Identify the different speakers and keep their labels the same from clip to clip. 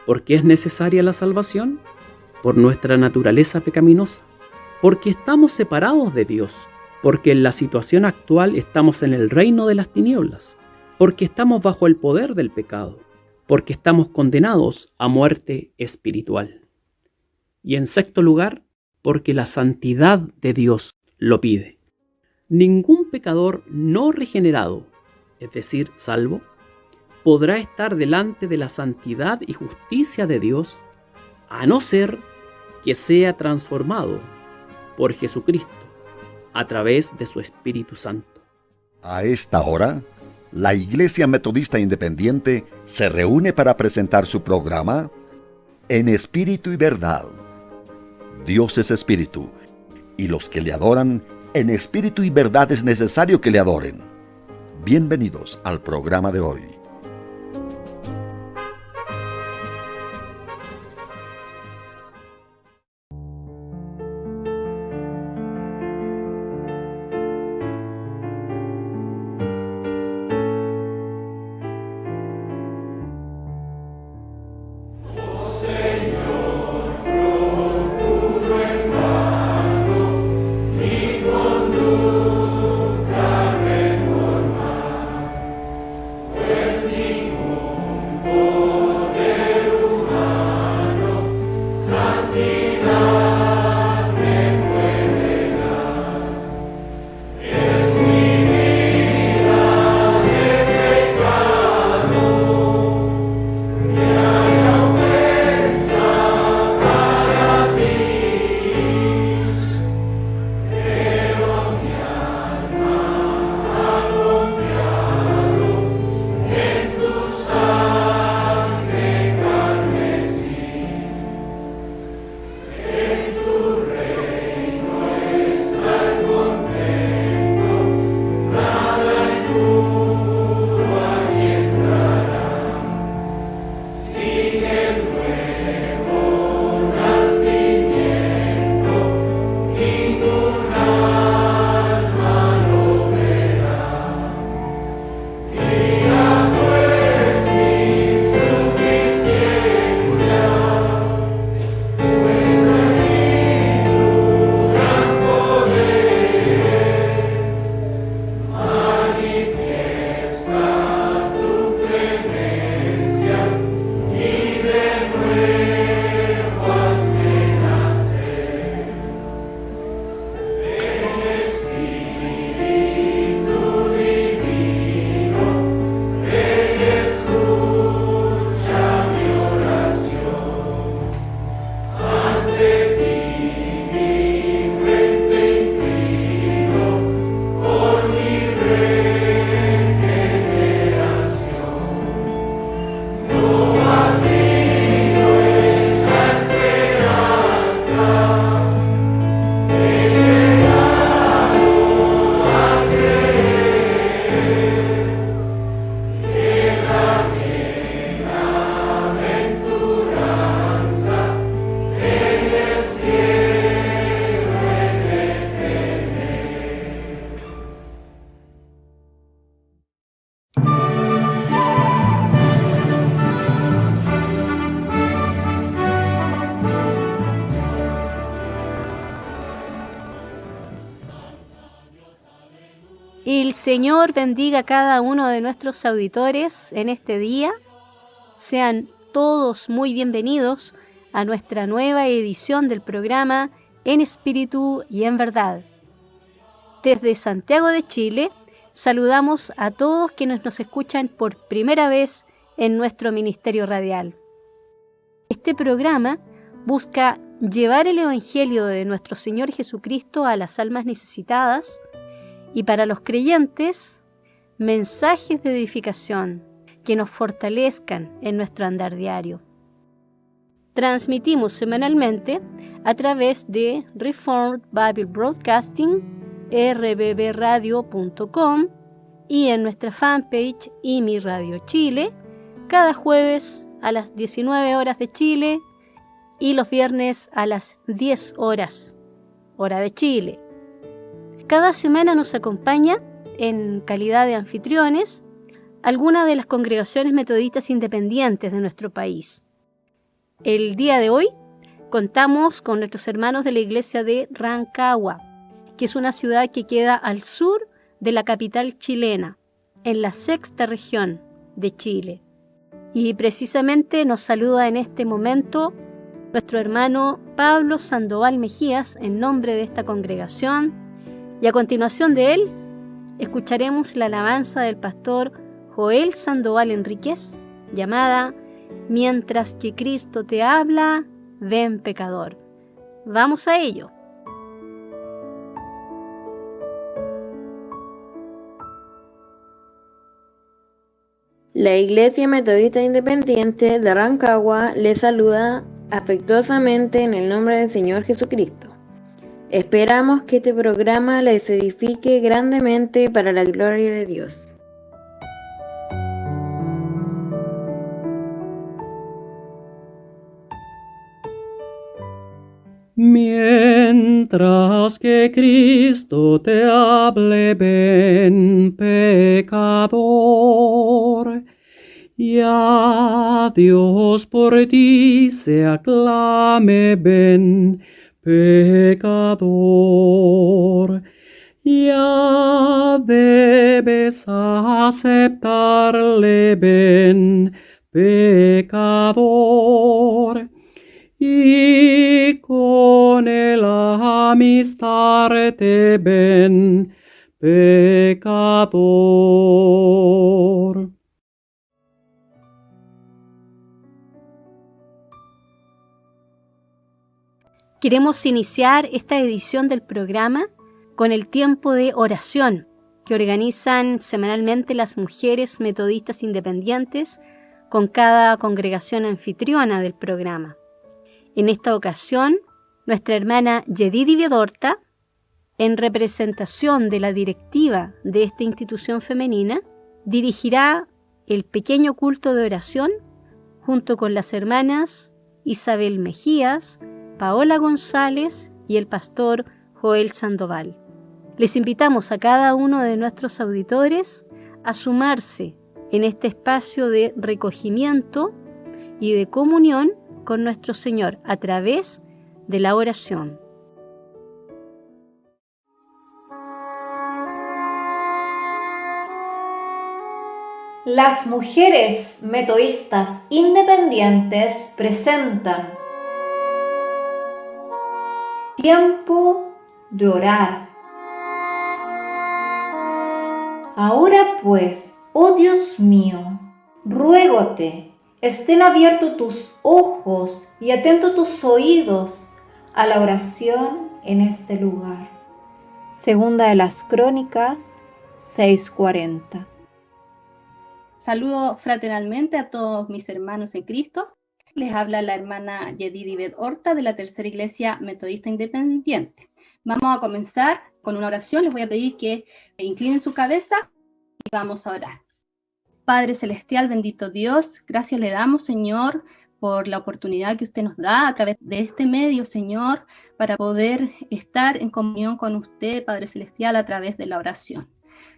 Speaker 1: ¿Por qué es necesaria la salvación? Por nuestra naturaleza pecaminosa. Porque estamos separados de Dios. Porque en la situación actual estamos en el reino de las tinieblas. Porque estamos bajo el poder del pecado. Porque estamos condenados a muerte espiritual. Y en sexto lugar, porque la santidad de Dios lo pide. Ningún pecador no regenerado, es decir, salvo, podrá estar delante de la santidad y justicia de Dios, a no ser que sea transformado por Jesucristo a través de su Espíritu Santo.
Speaker 2: A esta hora, la Iglesia Metodista Independiente se reúne para presentar su programa En Espíritu y Verdad. Dios es Espíritu, y los que le adoran en espíritu y verdad es necesario que le adoren. Bienvenidos al programa de hoy.
Speaker 3: El Señor bendiga a cada uno de nuestros auditores en este día. Sean todos muy bienvenidos a nuestra nueva edición del programa En Espíritu y en Verdad. Desde Santiago de Chile, saludamos a todos quienes nos escuchan por primera vez en nuestro ministerio radial. Este programa busca llevar el Evangelio de nuestro Señor Jesucristo a las almas necesitadas y para los creyentes, mensajes de edificación que nos fortalezcan en nuestro andar diario. Transmitimos semanalmente a través de Reformed Bible Broadcasting, rbbradio.com y en nuestra fanpage IMI Radio Chile, cada jueves a las 19 horas de Chile y los viernes a las 10 horas, hora de Chile. Cada semana nos acompaña, en calidad de anfitriones, alguna de las congregaciones metodistas independientes de nuestro país. El día de hoy contamos con nuestros hermanos de la iglesia de Rancagua, que es una ciudad que queda al sur de la capital chilena, en la 6ª región de Chile. Y precisamente nos saluda en este momento nuestro hermano Pablo Sandoval Mejías en nombre de esta congregación, y a continuación de él escucharemos la alabanza del pastor Joel Sandoval Enríquez, llamada Mientras que Cristo te habla, ven pecador. Vamos a ello.
Speaker 4: La Iglesia Metodista Independiente de Rancagua les saluda afectuosamente en el nombre del Señor Jesucristo. Esperamos que este programa les edifique grandemente para la gloria de Dios.
Speaker 1: Mientras que Cristo te hable, ven pecador, y a Dios por ti se aclame, ven pecador. Ya debes aceptarle, ven pecador, y con él amistarte, ven pecador.
Speaker 3: Queremos iniciar esta edición del programa con el tiempo de oración que organizan semanalmente las mujeres metodistas independientes con cada congregación anfitriona del programa. En esta ocasión, nuestra hermana Yedidi Bedorta, en representación de la directiva de esta institución femenina, dirigirá el pequeño culto de oración junto con las hermanas Isabel Mejías, Paola González y el pastor Joel Sandoval. Les invitamos a cada uno de nuestros auditores a sumarse en este espacio de recogimiento y de comunión con nuestro Señor a través de la oración.
Speaker 5: Las mujeres metodistas independientes presentan Tiempo de orar. Ahora pues, oh Dios mío, ruégote, estén abiertos tus ojos y atentos tus oídos a la oración en este lugar. Segunda de las Crónicas 6:40.
Speaker 6: Saludo fraternalmente a todos mis hermanos en Cristo. Les habla la hermana Yedidi Bedorta de la Tercera Iglesia Metodista Independiente. Vamos a comenzar con una oración. Les voy a pedir que inclinen su cabeza y vamos a orar. Padre Celestial, bendito Dios, gracias le damos, Señor, por la oportunidad que usted nos da a través de este medio, Señor, para poder estar en comunión con usted, Padre Celestial, a través de la oración.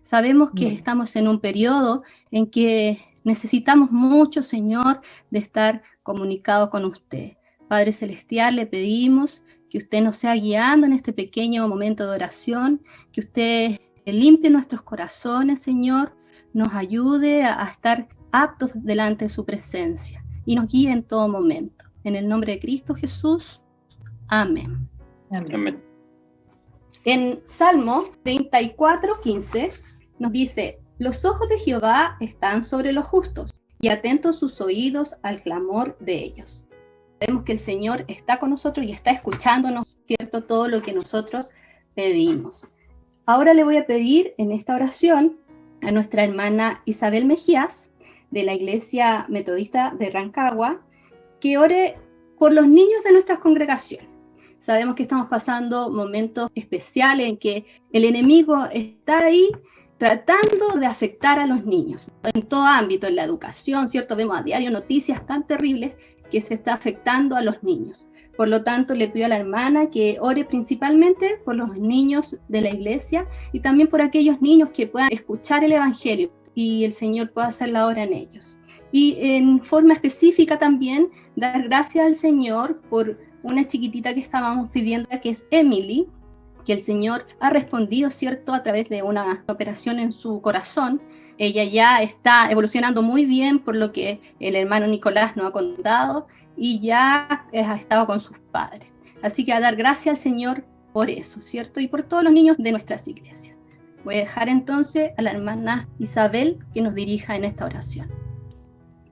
Speaker 6: Sabemos que estamos en un periodo en que necesitamos mucho, Señor, de estar comunicados con usted. Padre Celestial, le pedimos que usted nos sea guiando en este pequeño momento de oración, que usted limpie nuestros corazones, Señor, nos ayude a estar aptos delante de su presencia y nos guíe en todo momento. En el nombre de Cristo Jesús. Amén.
Speaker 1: Amén.
Speaker 6: En Salmo 34:15 nos dice: los ojos de Jehová están sobre los justos y atentos sus oídos al clamor de ellos. Sabemos que el Señor está con nosotros y está escuchándonos, ¿cierto? Todo lo que nosotros pedimos. Ahora le voy a pedir en esta oración a nuestra hermana Isabel Mejías, de la Iglesia Metodista de Rancagua, que ore por los niños de nuestras congregaciones. Sabemos que estamos pasando momentos especiales en que el enemigo está ahí tratando de afectar a los niños, en todo ámbito, en la educación, ¿cierto? Vemos a diario noticias tan terribles que se está afectando a los niños. Por lo tanto, le pido a la hermana que ore principalmente por los niños de la iglesia y también por aquellos niños que puedan escuchar el Evangelio y el Señor pueda hacer la obra en ellos. Y en forma específica también dar gracias al Señor por una chiquitita que estábamos pidiendo, que es Emily, que el Señor ha respondido, ¿cierto?, a través de una operación en su corazón. Ella ya está evolucionando muy bien por lo que el hermano Nicolás nos ha contado y ya ha estado con sus padres. Así que a dar gracias al Señor por eso, ¿cierto? Y por todos los niños de nuestras iglesias. Voy a dejar entonces a la hermana Isabel que nos dirija en esta oración.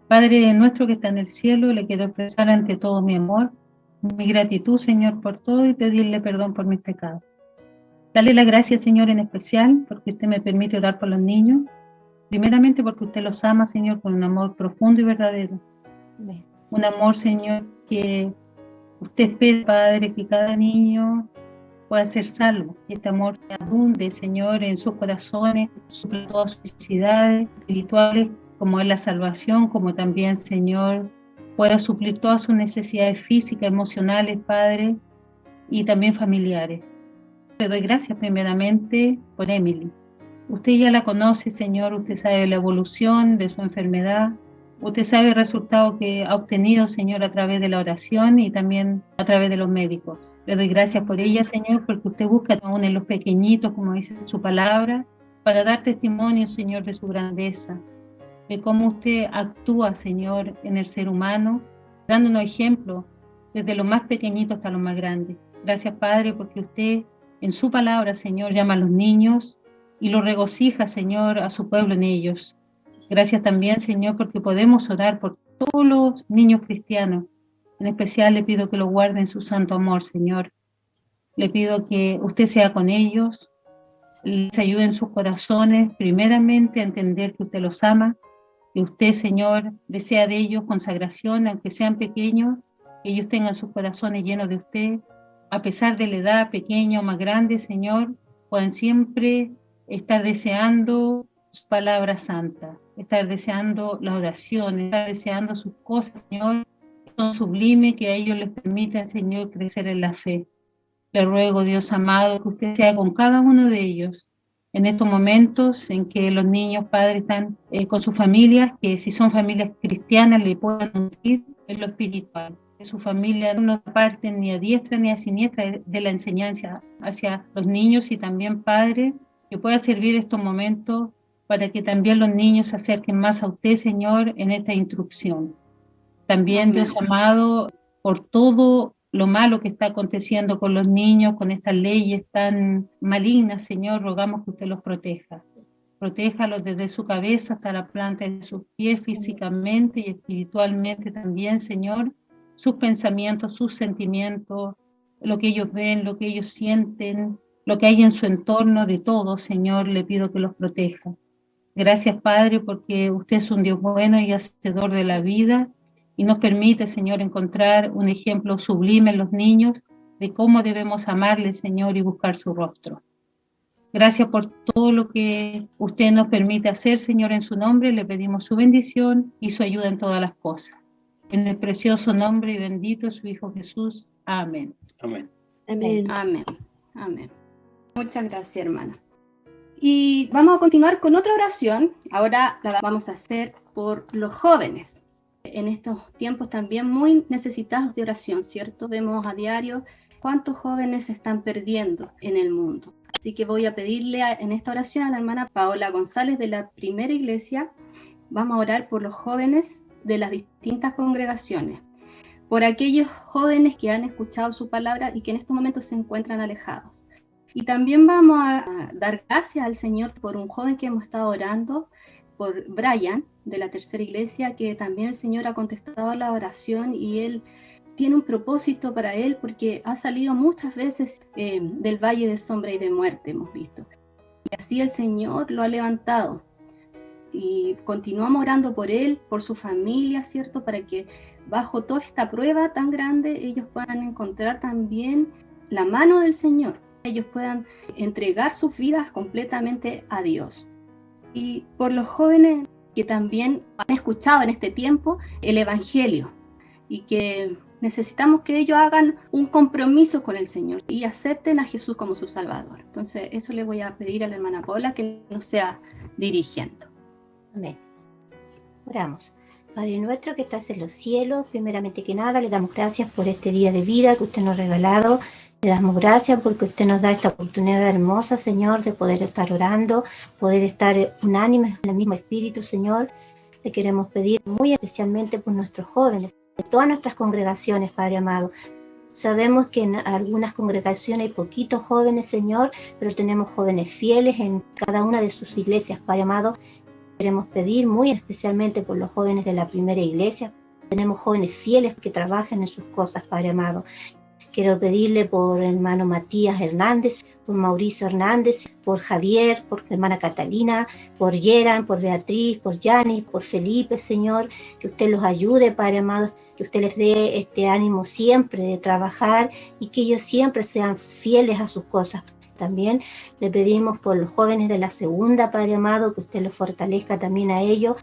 Speaker 7: Padre nuestro que está en el cielo, le quiero expresar ante todo mi amor, mi gratitud, Señor, por todo y pedirle perdón por mis pecados. Dale las gracias, Señor, en especial porque usted me permite orar por los niños, primeramente porque usted los ama, Señor, con un amor profundo y verdadero.
Speaker 3: Amén.
Speaker 7: Un amor, Señor, que usted espera, Padre, que cada niño pueda ser salvo. Y este amor se abunde, Señor, en sus corazones, suple todas sus necesidades espirituales, como es la salvación, como también, Señor, pueda suplir todas sus necesidades físicas, emocionales, Padre, y también familiares. Le doy gracias primeramente por Emily. Usted ya la conoce, Señor, usted sabe la evolución de su enfermedad, usted sabe el resultado que ha obtenido, Señor, a través de la oración y también a través de los médicos. Le doy gracias por ella, Señor, porque usted busca aún en los pequeñitos, como dice su palabra, para dar testimonio, Señor, de su grandeza, de cómo usted actúa, Señor, en el ser humano, dándonos ejemplo desde lo más pequeñito hasta lo más grande. Gracias, Padre, porque usted en su palabra, Señor, llama a los niños y los regocija, Señor, a su pueblo en ellos. Gracias también, Señor, porque podemos orar por todos los niños cristianos. En especial le pido que los guarde en su santo amor, Señor. Le pido que usted sea con ellos, les ayude en sus corazones, primeramente a entender que usted los ama, que usted, Señor, desea de ellos consagración, aunque sean pequeños, que ellos tengan sus corazones llenos de usted, a pesar de la edad pequeña o más grande, Señor, puedan siempre estar deseando su palabra santa, estar deseando la oración, estar deseando sus cosas, Señor, que son sublimes, que a ellos les permitan, Señor, crecer en la fe. Le ruego, Dios amado, que usted sea con cada uno de ellos, en estos momentos en que los niños, padres, están con sus familias, que si son familias cristianas le puedan nutrir en lo espiritual, que su familia no parten ni a diestra ni a siniestra de la enseñanza hacia los niños, y también, Padre, que pueda servir estos momentos para que también los niños se acerquen más a usted, Señor, en esta instrucción. También, amén, Dios amado, por todo lo malo que está aconteciendo con los niños, con estas leyes tan malignas, Señor, rogamos que usted los proteja. Protéjalos desde su cabeza hasta la planta de sus pies, físicamente y espiritualmente también, Señor. Sus pensamientos, sus sentimientos, lo que ellos ven, lo que ellos sienten, lo que hay en su entorno, de todo, Señor, le pido que los proteja. Gracias, Padre, porque usted es un Dios bueno y hacedor de la vida, y nos permite, Señor, encontrar un ejemplo sublime en los niños de cómo debemos amarle, Señor, y buscar su rostro. Gracias por todo lo que usted nos permite hacer, Señor, en su nombre. Le pedimos su bendición y su ayuda en todas las cosas. En el precioso nombre y bendito de su Hijo Jesús. Amén.
Speaker 1: Amén.
Speaker 3: Amén.
Speaker 6: Amén. Amén. Muchas gracias, hermana. Y vamos a continuar con otra oración. Ahora la vamos a hacer por los jóvenes. En estos tiempos también muy necesitados de oración, ¿cierto? Vemos a diario cuántos jóvenes se están perdiendo en el mundo. Así que voy a pedirle en esta oración a la hermana Paola González de la Primera Iglesia. Vamos a orar por los jóvenes de las distintas congregaciones, por aquellos jóvenes que han escuchado su palabra y que en estos momentos se encuentran alejados. Y también vamos a dar gracias al Señor por un joven que hemos estado orando, por Brian, de la Tercera Iglesia, que también el Señor ha contestado la oración y él tiene un propósito para él, porque ha salido muchas veces del valle de sombra y de muerte, hemos visto. Y así el Señor lo ha levantado. Y continuamos orando por él, por su familia, ¿cierto? Para que bajo toda esta prueba tan grande ellos puedan encontrar también la mano del Señor. Ellos puedan entregar sus vidas completamente a Dios. Y por los jóvenes que también han escuchado en este tiempo el Evangelio y que necesitamos que ellos hagan un compromiso con el Señor y acepten a Jesús como su Salvador. Entonces eso le voy a pedir a la hermana Paola que nos sea dirigiendo.
Speaker 8: Amén. Oramos. Padre nuestro que estás en los cielos, primeramente que nada, le damos gracias por este día de vida que usted nos ha regalado. Le damos gracias porque usted nos da esta oportunidad hermosa, Señor, de poder estar orando, poder estar unánimes en el mismo espíritu, Señor. Le queremos pedir muy especialmente por nuestros jóvenes, de todas nuestras congregaciones, Padre amado. Sabemos que en algunas congregaciones hay poquitos jóvenes, Señor, pero tenemos jóvenes fieles en cada una de sus iglesias, Padre amado. Queremos pedir muy especialmente por los jóvenes de la primera iglesia. Tenemos jóvenes fieles que trabajan en sus cosas, Padre amado. Quiero pedirle por el hermano Matías Hernández, por Mauricio Hernández, por Javier, por la hermana Catalina, por Yeran, por Beatriz, por Yani, por Felipe, Señor, que usted los ayude, Padre amado, que usted les dé este ánimo siempre de trabajar y que ellos siempre sean fieles a sus cosas. También le pedimos por los jóvenes de la segunda, Padre amado, que usted los fortalezca también a ellos.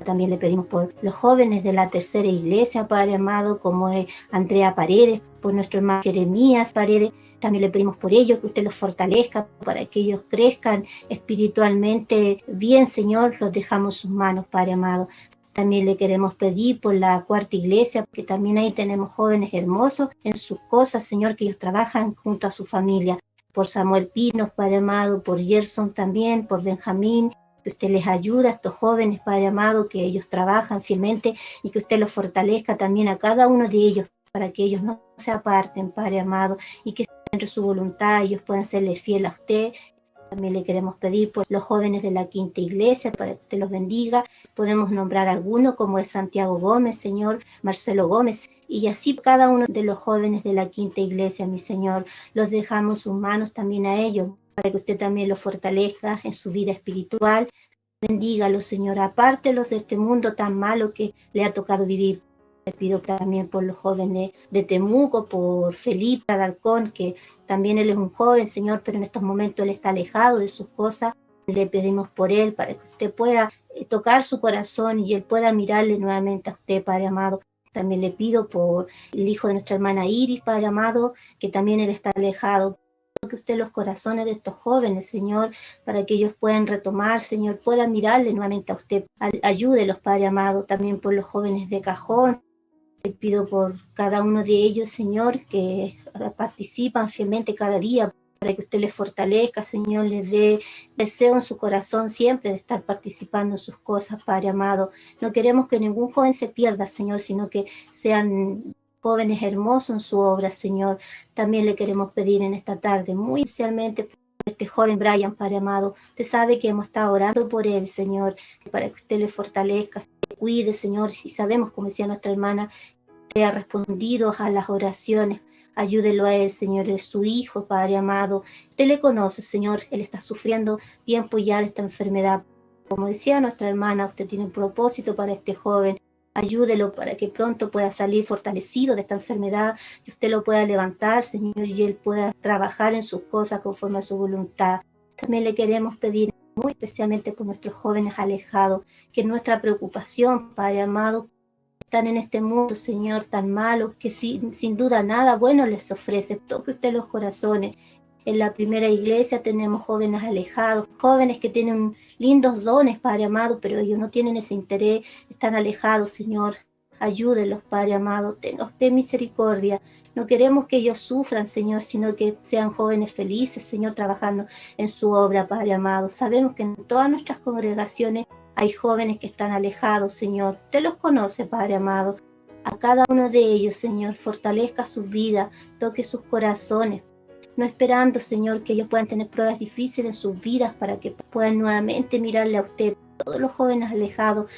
Speaker 8: También le pedimos por los jóvenes de la tercera iglesia, Padre amado, como es Andrea Paredes, por nuestro hermano Jeremías Paredes. También le pedimos por ellos que usted los fortalezca para que ellos crezcan espiritualmente bien, Señor. Los dejamos en sus manos, Padre amado. También le queremos pedir por la cuarta iglesia, porque también ahí tenemos jóvenes hermosos en sus cosas, Señor, que ellos trabajan junto a su familia. Por Samuel Pinos, Padre amado, por Gerson también, por Benjamín, que usted les ayude a estos jóvenes, Padre amado, que ellos trabajan fielmente y que usted los fortalezca también a cada uno de ellos para que ellos no se aparten, Padre amado, y que entre su voluntad ellos puedan serle fiel a usted. También le queremos pedir por los jóvenes de la quinta iglesia para que usted los bendiga. Podemos nombrar algunos como es Santiago Gómez, Señor, Marcelo Gómez, y así cada uno de los jóvenes de la quinta iglesia, mi Señor, los dejamos en sus manos también a ellos, para que usted también los fortalezca en su vida espiritual. Bendígalos, Señor, apártelos de este mundo tan malo que le ha tocado vivir. Le pido también por los jóvenes de Temuco, por Felipe Alarcón, que también él es un joven, Señor, pero en estos momentos él está alejado de sus cosas. Le pedimos por él para que usted pueda tocar su corazón y él pueda mirarle nuevamente a usted, Padre amado. También le pido por el hijo de nuestra hermana Iris, Padre amado, que también él está alejado. Que usted los corazones de estos jóvenes, Señor, para que ellos puedan retomar, Señor, puedan mirarle nuevamente a usted. Ayúdelos, Padre amado, también por los jóvenes de Cajón. Le pido por cada uno de ellos, Señor, que participan fielmente cada día, para que usted les fortalezca, Señor, les dé deseo en su corazón siempre de estar participando en sus cosas, Padre amado. No queremos que ningún joven se pierda, Señor, sino que sean jóvenes hermosos en su obra, Señor. También le queremos pedir en esta tarde, muy especialmente por este joven Brian, Padre amado. Usted sabe que hemos estado orando por él, Señor, para que usted le fortalezca, le cuide, Señor, y sabemos, como decía nuestra hermana, que ha respondido a las oraciones. Ayúdelo a él, Señor, es su hijo, Padre amado. Usted le conoce, Señor, él está sufriendo tiempo ya de esta enfermedad. Como decía nuestra hermana, usted tiene un propósito para este joven. Ayúdelo para que pronto pueda salir fortalecido de esta enfermedad, que usted lo pueda levantar, Señor, y él pueda trabajar en sus cosas conforme a su voluntad. También le queremos pedir muy especialmente por nuestros jóvenes alejados, que nuestra preocupación, Padre amado, están en este mundo, Señor, tan malo, que sin duda nada bueno les ofrece. Toque usted los corazones. En la primera iglesia tenemos jóvenes alejados, jóvenes que tienen lindos dones, Padre amado, pero ellos no tienen ese interés, están alejados, Señor. Ayúdenlos, Padre amado, tenga usted misericordia. No queremos que ellos sufran, Señor, sino que sean jóvenes felices, Señor, trabajando en su obra, Padre amado. Sabemos que en todas nuestras congregaciones hay jóvenes que están alejados, Señor. Usted los conoce, Padre amado. A cada uno de ellos, Señor, fortalezca su vida, toque sus corazones. No esperando, Señor, que ellos puedan tener pruebas difíciles en sus vidas para que puedan nuevamente mirarle a usted, todos los jóvenes alejados,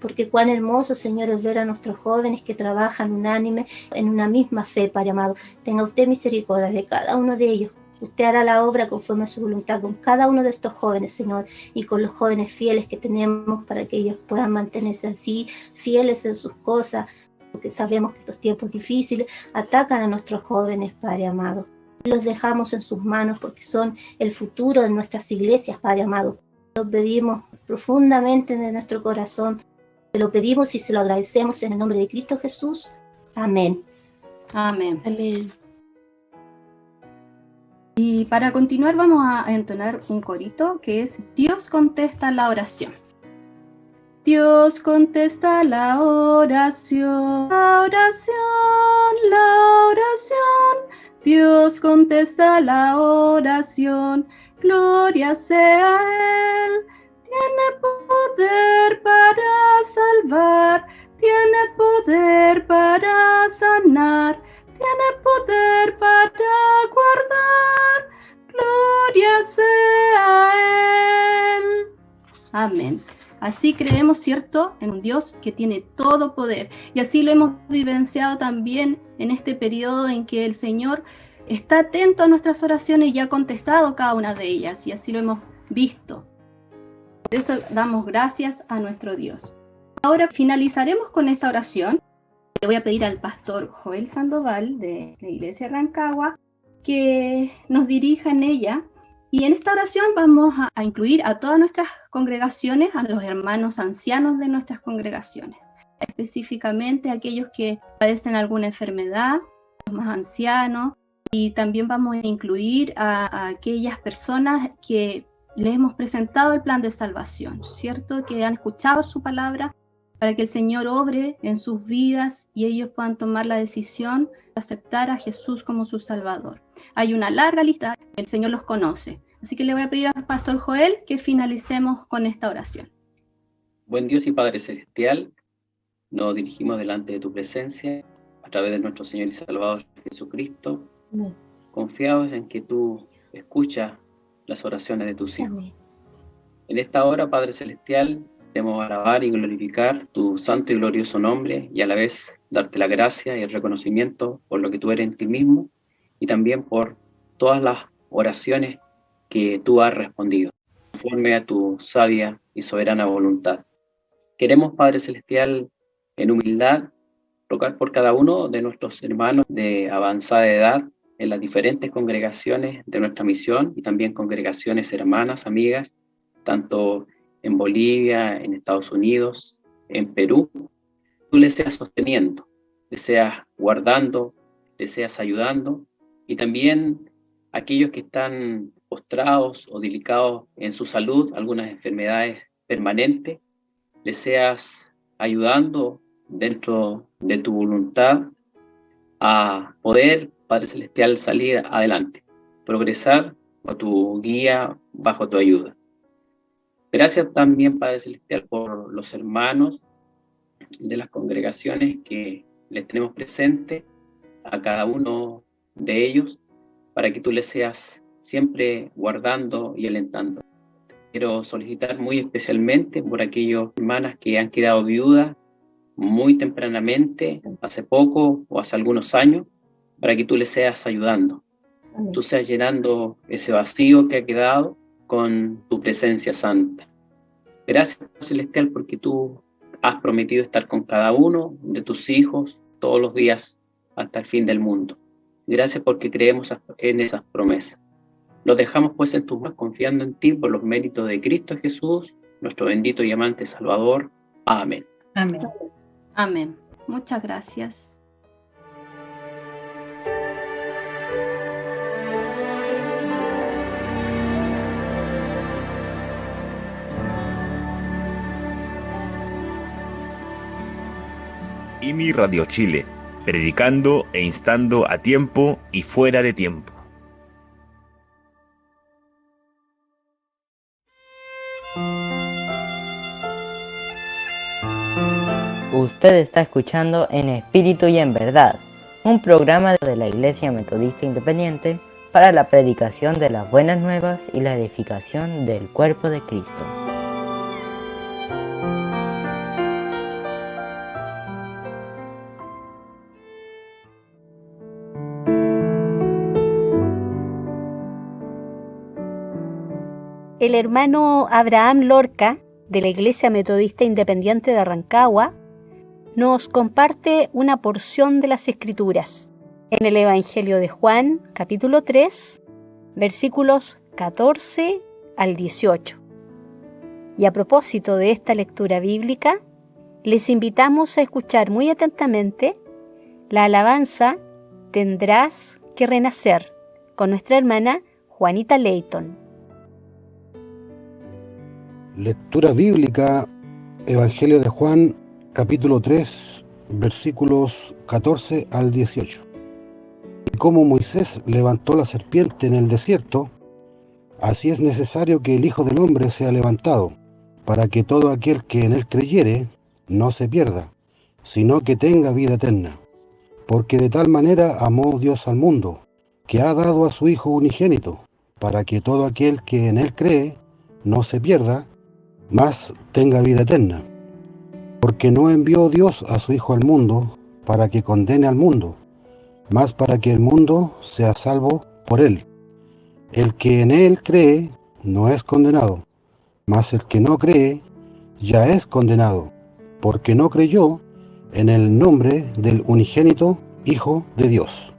Speaker 8: porque cuán hermoso, Señor, es ver a nuestros jóvenes que trabajan unánime en una misma fe, Padre amado. Tenga usted misericordia de cada uno de ellos. Usted hará la obra conforme a su voluntad con cada uno de estos jóvenes, Señor, y con los jóvenes fieles que tenemos para que ellos puedan mantenerse así, fieles en sus cosas, porque sabemos que estos tiempos difíciles atacan a nuestros jóvenes, Padre amado. Los dejamos en sus manos porque son el futuro de nuestras iglesias, Padre amado. Lo pedimos profundamente de nuestro corazón. Te lo pedimos y se lo agradecemos en el nombre de Cristo Jesús. Amén.
Speaker 6: Amén.
Speaker 3: Amén.
Speaker 6: Y para continuar vamos a entonar un corito que es Dios contesta la oración. Dios contesta la oración, la oración, la oración. Dios contesta la oración, gloria sea a Él. Tiene poder para salvar, tiene poder para sanar, tiene poder para guardar, gloria sea a Él. Amén. Así creemos, ¿cierto?, en un Dios que tiene todo poder. Y así lo hemos vivenciado también en este periodo en que el Señor está atento a nuestras oraciones y ha contestado cada una de ellas. Y así lo hemos visto. Por eso damos gracias a nuestro Dios. Ahora finalizaremos con esta oración. Le voy a pedir al pastor Joel Sandoval de la Iglesia Rancagua que nos dirija en ella. Y en esta oración vamos a incluir a todas nuestras congregaciones, a los hermanos ancianos de nuestras congregaciones, específicamente aquellos que padecen alguna enfermedad, los más ancianos, y también vamos a incluir a aquellas personas que les hemos presentado el plan de salvación, ¿cierto? Que han escuchado su palabra para que el Señor obre en sus vidas y ellos puedan tomar la decisión de aceptar a Jesús como su Salvador. Hay una larga lista, el Señor los conoce. Así que le voy a pedir al pastor Joel que finalicemos con esta oración.
Speaker 1: Buen Dios y Padre Celestial, nos dirigimos delante de tu presencia a través de nuestro Señor y Salvador Jesucristo, confiados en que tú escuchas las oraciones de tus hijos. En esta hora, Padre Celestial, queremos alabar y glorificar tu santo y glorioso nombre y a la vez darte la gracia y el reconocimiento por lo que tú eres en ti mismo y también por todas las oraciones que tú has respondido, conforme a tu sabia y soberana voluntad. Queremos, Padre Celestial, en humildad, rogar por cada uno de nuestros hermanos de avanzada edad en las diferentes congregaciones de nuestra misión y también congregaciones hermanas, amigas, tanto en Bolivia, en Estados Unidos, en Perú. Tú les seas sosteniendo, les seas guardando, les seas ayudando, y también aquellos que están postrados o delicados en su salud, algunas enfermedades permanentes, les seas ayudando dentro de tu voluntad a poder, Padre Celestial, salir adelante, progresar bajo tu guía, bajo tu ayuda. Gracias también, Padre Celestial, por los hermanos de las congregaciones que les tenemos presente a cada uno de ellos, para que tú les seas siempre guardando y alentando. Quiero solicitar muy especialmente por aquellas hermanas que han quedado viudas muy tempranamente, hace poco o hace algunos años, para que tú les seas ayudando. Tú seas llenando ese vacío que ha quedado con tu presencia santa. Gracias, Celestial, porque tú has prometido estar con cada uno de tus hijos todos los días hasta el fin del mundo. Gracias porque creemos en esas promesas. Los dejamos pues en tus manos, confiando en ti por los méritos de Cristo Jesús, nuestro bendito y amante Salvador. Amén.
Speaker 7: Amén.
Speaker 6: Amén. Muchas gracias.
Speaker 9: IMI Radio Chile, predicando e instando a tiempo y fuera de tiempo.
Speaker 10: Usted está escuchando En Espíritu y en Verdad, un programa de la Iglesia Metodista Independiente para la predicación de las buenas nuevas y la edificación del cuerpo de Cristo.
Speaker 3: El hermano Abraham Lorca, de la Iglesia Metodista Independiente de Rancagua, nos comparte una porción de las Escrituras en el Evangelio de Juan, capítulo 3, versículos 14 al 18. Y a propósito de esta lectura bíblica, les invitamos a escuchar muy atentamente la alabanza Tendrás que renacer, con nuestra hermana Juanita Leighton.
Speaker 11: Lectura bíblica Evangelio de Juan, capítulo 3, versículos 14 al 18. Y como Moisés levantó la serpiente en el desierto, así es necesario que el Hijo del Hombre sea levantado, para que todo aquel que en él creyere no se pierda, sino que tenga vida eterna. Porque de tal manera amó Dios al mundo, que ha dado a su Hijo unigénito, para que todo aquel que en él cree no se pierda, mas tenga vida eterna. Porque no envió Dios a su Hijo al mundo para que condene al mundo, mas para que el mundo sea salvo por él. El que en él cree no es condenado, mas el que no cree ya es condenado, porque no creyó en el nombre del unigénito Hijo de Dios.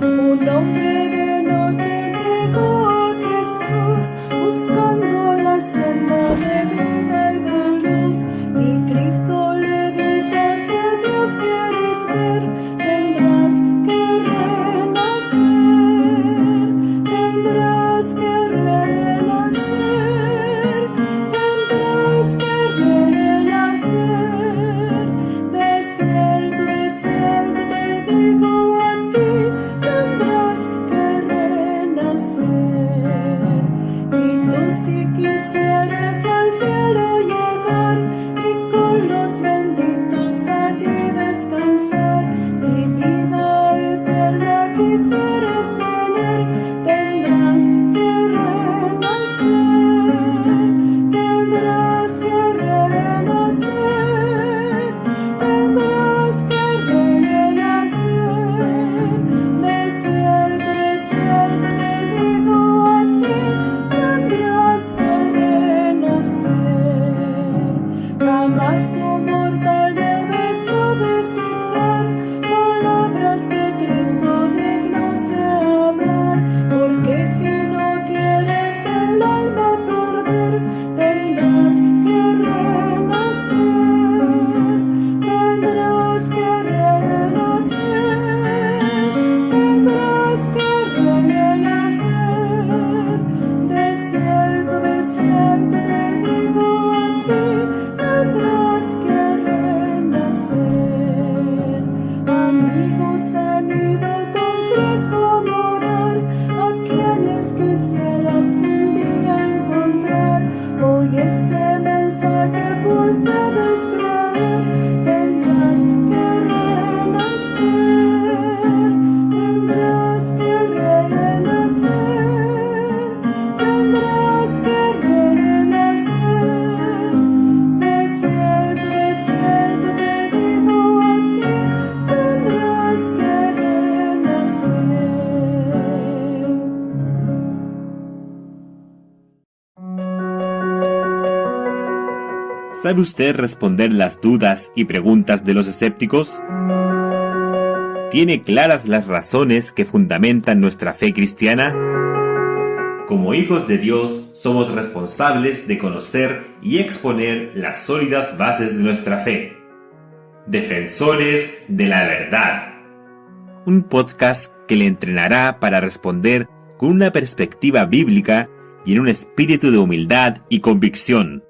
Speaker 12: Un hombre de noche llegó a Jesús, buscando la senda de vida y de luz. Y Cristo le dijo: si a Dios quieres ver, tendrás que renacer, tendrás que renacer, tendrás que renacer. De cierto te digo a ti, tendrás que renacer. Y tú, si quisieres al cielo llegar y con los benditos allí descansar, si vida eterna quisieres tener, tendrás que renacer, tendrás que renacer, tendrás que renacer. De cierto te digo a ti, tendrás que renacer. Jamás, oh mortal, debes tú desechar palabras que Cristo digno sea hablar, porque si no quieres el alma perder, tendrás que renacer, tendrás que renacer, tendrás que renacer. De cierto te digo a ti, tendrás que renacer. Amigos han ido con Cristo a morar, a quienes quisieras un día encontrar. Hoy este mensaje pues debes creer, tendrás que renacer, tendrás que renacer, tendrás que renacer. De cierto te digo a ti, tendrás que renacer.
Speaker 9: ¿Sabe usted responder las dudas y preguntas de los escépticos? ¿Tiene claras las razones que fundamentan nuestra fe cristiana? Como hijos de Dios, somos responsables de conocer y exponer las sólidas bases de nuestra fe. Defensores de la verdad. Un podcast que le entrenará para responder con una perspectiva bíblica y en un espíritu de humildad y convicción.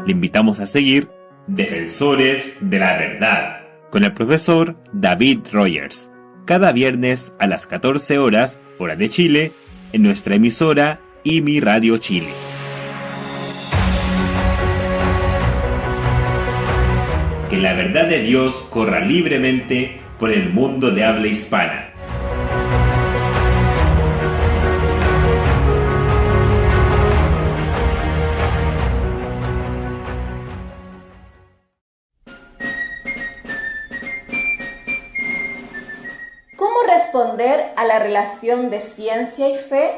Speaker 9: Le invitamos a seguir Defensores de la Verdad con el profesor David Rogers, cada viernes a las 14 horas, hora de Chile, en nuestra emisora IMI Radio Chile. Que la verdad de Dios corra libremente por el mundo de habla hispana.
Speaker 5: ¿Cómo responder a la relación de ciencia y fe?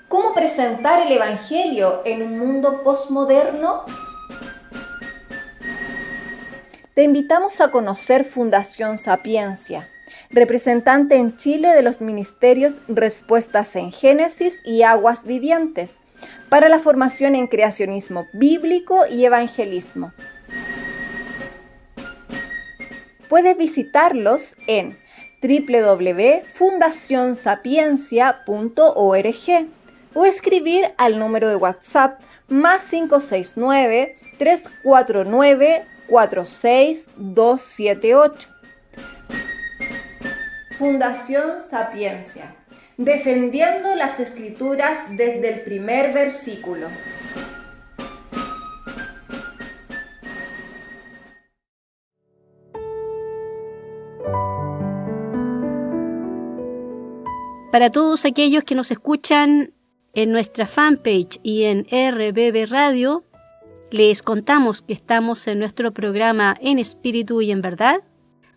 Speaker 5: ¿Cómo presentar el Evangelio en un mundo posmoderno? Te invitamos a conocer Fundación Sapiencia, representante en Chile de los ministerios Respuestas en Génesis y Aguas Vivientes, para la formación en creacionismo bíblico y evangelismo. Puedes visitarlos en www.fundacionsapiencia.org o escribir al número de WhatsApp +569 349 46278. Fundación Sapiencia, defendiendo las Escrituras desde el primer versículo.
Speaker 3: Para todos aquellos que nos escuchan en nuestra fanpage y en RBB Radio, les contamos que estamos en nuestro programa En Espíritu y en Verdad,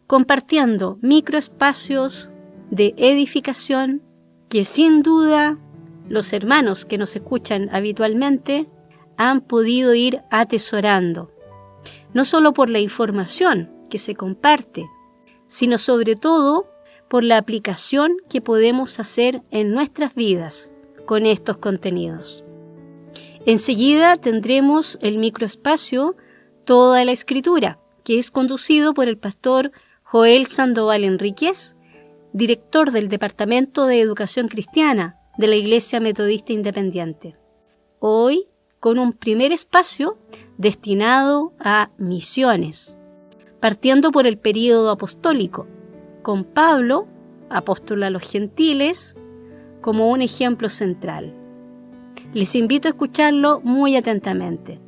Speaker 3: compartiendo microespacios de edificación que sin duda los hermanos que nos escuchan habitualmente han podido ir atesorando, no solo por la información que se comparte, sino sobre todo por la aplicación que podemos hacer en nuestras vidas con estos contenidos. Enseguida tendremos el microespacio Toda la Escritura, que es conducido por el pastor Joel Sandoval Enríquez, director del Departamento de Educación Cristiana de la Iglesia Metodista Independiente. Hoy con un primer espacio destinado a misiones, partiendo por el período apostólico, con Pablo, apóstol a los gentiles, como un ejemplo central. Les invito a escucharlo muy atentamente.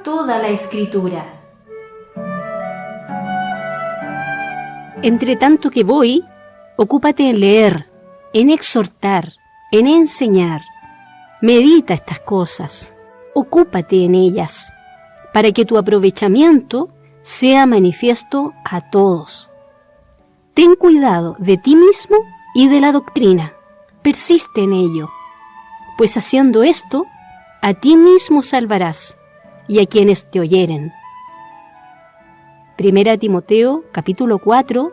Speaker 3: Toda la Escritura. Entre tanto que voy, ocúpate en leer, en exhortar, en enseñar. Medita estas cosas. Ocúpate en ellas, para que tu aprovechamiento sea manifiesto a todos. Ten cuidado de ti mismo y de la doctrina. Persiste en ello, pues haciendo esto, a ti mismo salvarás y a quienes te oyeren. 1 Timoteo capítulo 4,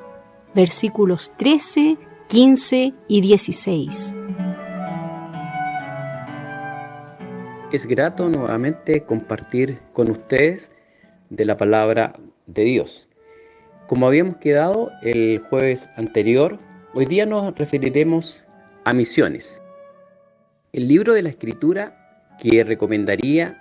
Speaker 3: versículos 13, 15 y 16.
Speaker 1: Es grato nuevamente compartir con ustedes de la palabra de Dios. Como habíamos quedado el jueves anterior, hoy día nos referiremos a misiones. El libro de la Escritura que recomendaría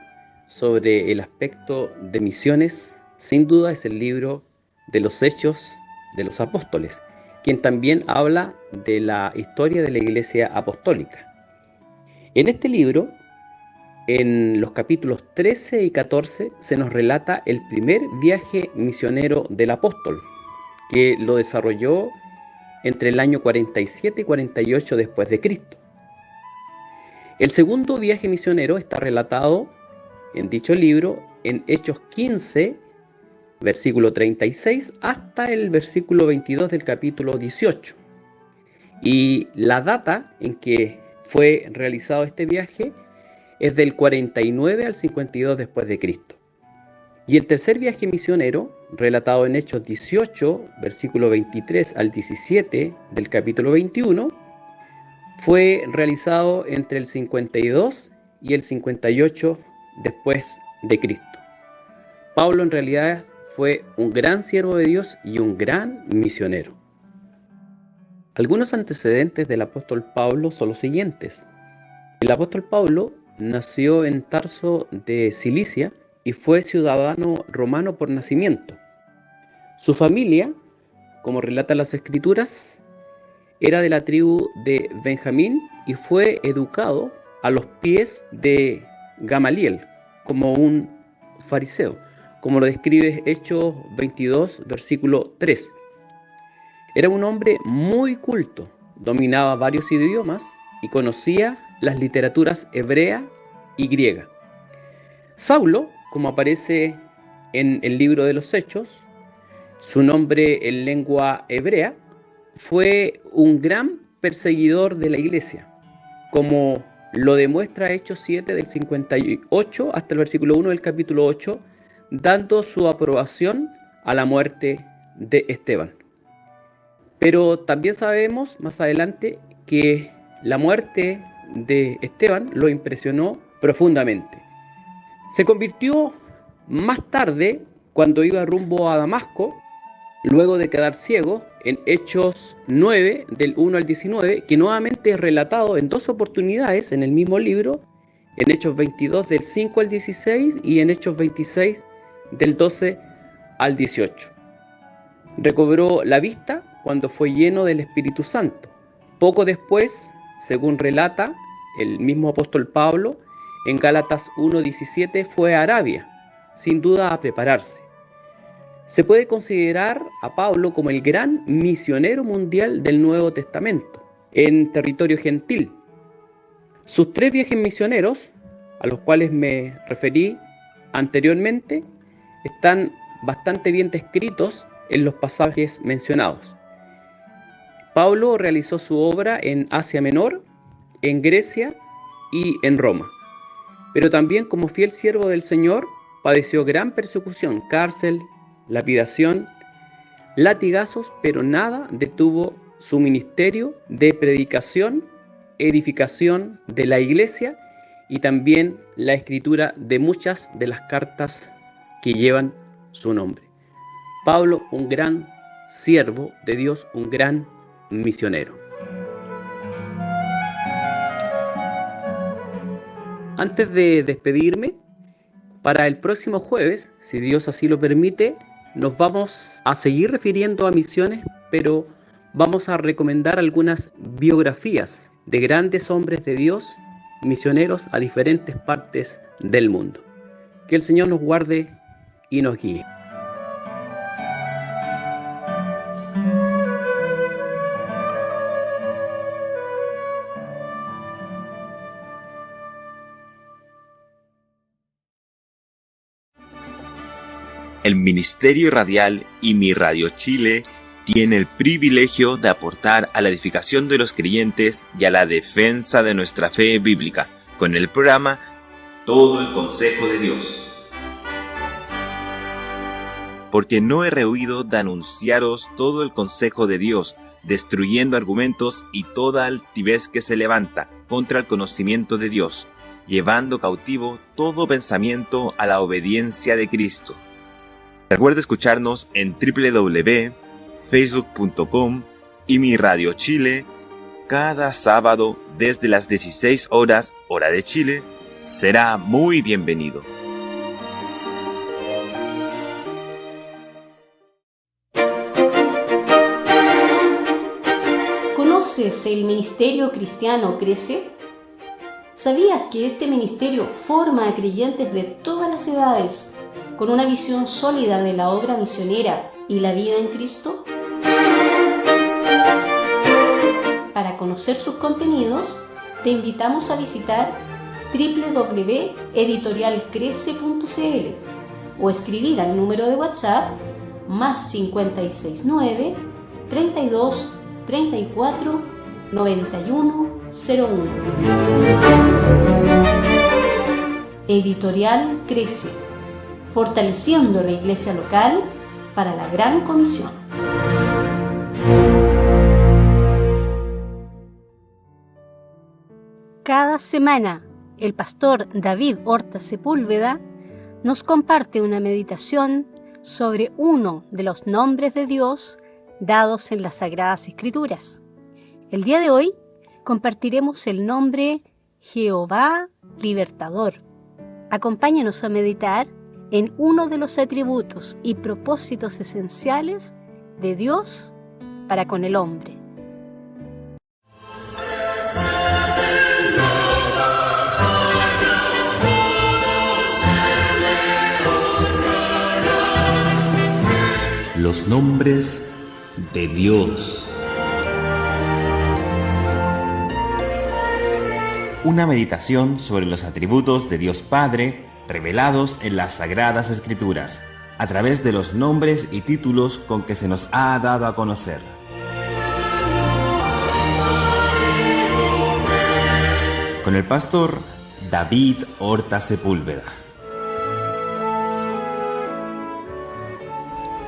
Speaker 1: sobre el aspecto de misiones, sin duda es el libro de los Hechos de los Apóstoles, quien también habla de la historia de la Iglesia Apostólica. En este libro, en los capítulos 13 y 14 se nos relata el primer viaje misionero del apóstol, que lo desarrolló entre el año 47 y 48 después de Cristo. El segundo viaje misionero está relatado en dicho libro en Hechos 15, versículo 36, hasta el versículo 22 del capítulo 18. Y la data en que fue realizado este viaje es del 49 al 52 después de Cristo. Y el tercer viaje misionero, relatado en Hechos 18, versículo 23 al 17 del capítulo 21, fue realizado entre el 52 y el 58 después de Cristo. Pablo en realidad fue un gran siervo de Dios y un gran misionero. Algunos antecedentes del apóstol Pablo son los siguientes. El apóstol Pablo nació en Tarso de Cilicia y fue ciudadano romano por nacimiento. Su familia, como relatan las Escrituras, era de la tribu de Benjamín y fue educado a los pies de Gamaliel como un fariseo, como lo describe Hechos 22, versículo 3. Era un hombre muy culto, dominaba varios idiomas y conocía las literaturas hebrea y griega. Saulo, como aparece en el libro de los Hechos, su nombre en lengua hebrea, fue un gran perseguidor de la iglesia, como lo demuestra Hechos 7 del 58 hasta el versículo 1 del capítulo 8, dando su aprobación a la muerte de Esteban. Pero también sabemos más adelante que la muerte de Esteban lo impresionó profundamente. Se convirtió más tarde, cuando iba rumbo a Damasco, luego de quedar ciego, en Hechos 9, del 1 al 19, que nuevamente es relatado en 2 oportunidades en el mismo libro, en Hechos 22, del 5 al 16, y en Hechos 26, del 12 al 18. Recobró la vista cuando fue lleno del Espíritu Santo. Poco después, según relata el mismo apóstol Pablo, en Gálatas 1:17 fue a Arabia, sin duda a prepararse. Se puede considerar a Pablo como el gran misionero mundial del Nuevo Testamento, en territorio gentil. Sus 3 viajes misioneros, a los cuales me referí anteriormente, están bastante bien descritos en los pasajes mencionados. Pablo realizó su obra en Asia Menor, en Grecia y en Roma. Pero también, como fiel siervo del Señor, padeció gran persecución, cárcel, lapidación, latigazos, pero nada detuvo su ministerio de predicación, edificación de la iglesia y también la escritura de muchas de las cartas que llevan su nombre. Pablo, un gran siervo de Dios, un gran misionero. Antes de despedirme, para el próximo jueves, si Dios así lo permite, nos vamos a seguir refiriendo a misiones, pero vamos a recomendar algunas biografías de grandes hombres de Dios, misioneros a diferentes partes del mundo. Que el Señor nos guarde y nos guíe.
Speaker 9: El Ministerio Radial y Mi Radio Chile tiene el privilegio de aportar a la edificación de los creyentes y a la defensa de nuestra fe bíblica con el programa Todo el Consejo de Dios. Porque no he rehuido de anunciaros todo el consejo de Dios, destruyendo argumentos y toda altivez que se levanta contra el conocimiento de Dios, llevando cautivo todo pensamiento a la obediencia de Cristo. Recuerda escucharnos en www.facebook.com y Mi Radio Chile cada sábado desde las 16 horas, hora de Chile. Será muy bienvenido.
Speaker 3: ¿Conoces el Ministerio Cristiano Crece? ¿Sabías que este ministerio forma a creyentes de todas las edades con una visión sólida de la obra misionera y la vida en Cristo? Para conocer sus contenidos, te invitamos a visitar www.editorialcrece.cl o escribir al número de WhatsApp +569 32 34 91 01. Editorial Crece, fortaleciendo la iglesia local para la gran comisión. Cada semana, el pastor David Horta Sepúlveda nos comparte una meditación sobre uno de los nombres de Dios dados en las Sagradas Escrituras. El día de hoy compartiremos el nombre Jehová Libertador. Acompáñanos a meditar en uno de los atributos y propósitos esenciales de Dios para con el hombre.
Speaker 9: Los nombres de Dios. Una meditación sobre los atributos de Dios Padre revelados en las Sagradas Escrituras, a través de los nombres y títulos con que se nos ha dado a conocer. Con el pastor David Horta Sepúlveda.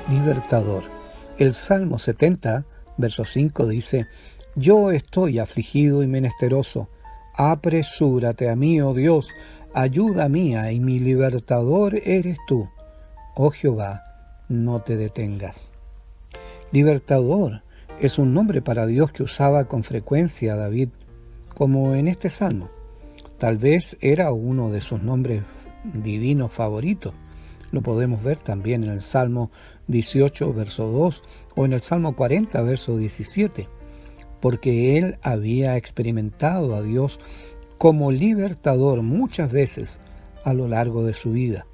Speaker 13: Libertador. El Salmo 70, verso 5 dice: Yo estoy afligido y menesteroso, Apresúrate a mí, oh Dios, ayuda mía y mi libertador eres tú. Oh Jehová, no te detengas. Libertador es un nombre para Dios que usaba con frecuencia David, como en este salmo. Tal vez era uno de sus nombres divinos favoritos. Lo podemos ver también en el Salmo 18, verso 2, o en el Salmo 40, verso 17, porque él había experimentado a Dios como libertador muchas veces a lo largo de su vida.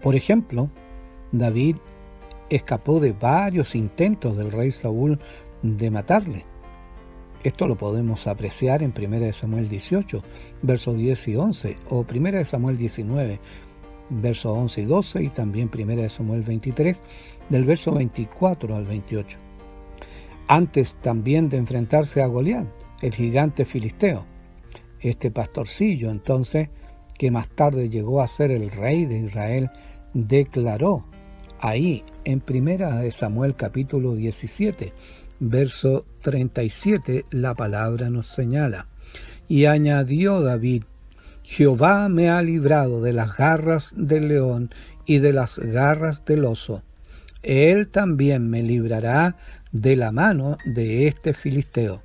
Speaker 13: Por ejemplo, David escapó de varios intentos del rey Saúl de matarle. Esto lo podemos apreciar en 1 Samuel 18, versos 10 y 11, o 1 Samuel 19, versos 11 y 12, y también 1 Samuel 23, del verso 24 al 28. Antes también de enfrentarse a Goliat, el gigante filisteo, este pastorcillo entonces, que más tarde llegó a ser el rey de Israel, declaró ahí en 1 Samuel capítulo 17, verso 37, la palabra nos señala: y añadió David: Jehová me ha librado de las garras del león y de las garras del oso. Él también me librará de la mano de este filisteo.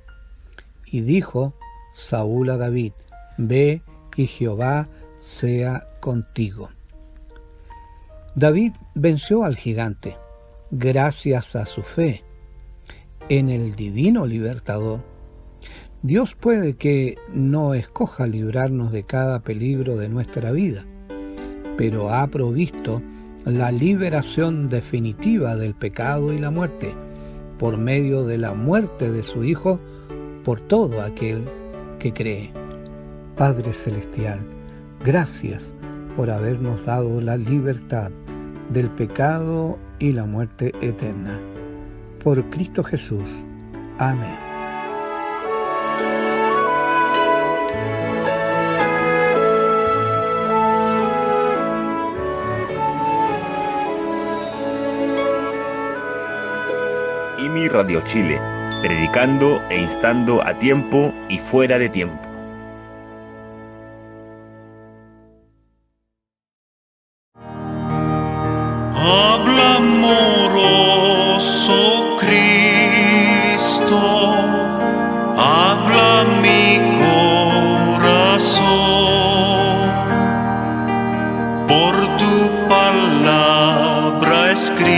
Speaker 13: Y dijo Saúl a David: ve y Jehová sea contigo. David venció al gigante gracias a su fe en el divino libertador. Dios puede que no escoja librarnos de cada peligro de nuestra vida, pero ha provisto la liberación definitiva del pecado y la muerte por medio de la muerte de su Hijo por todo aquel que cree. Padre Celestial, gracias por habernos dado la libertad del pecado y la muerte eterna. Por Cristo Jesús. Amén.
Speaker 9: IMI Radio Chile, predicando e instando a tiempo y fuera de tiempo.
Speaker 14: Habla amoroso Cristo, habla mi corazón, por tu palabra escrita,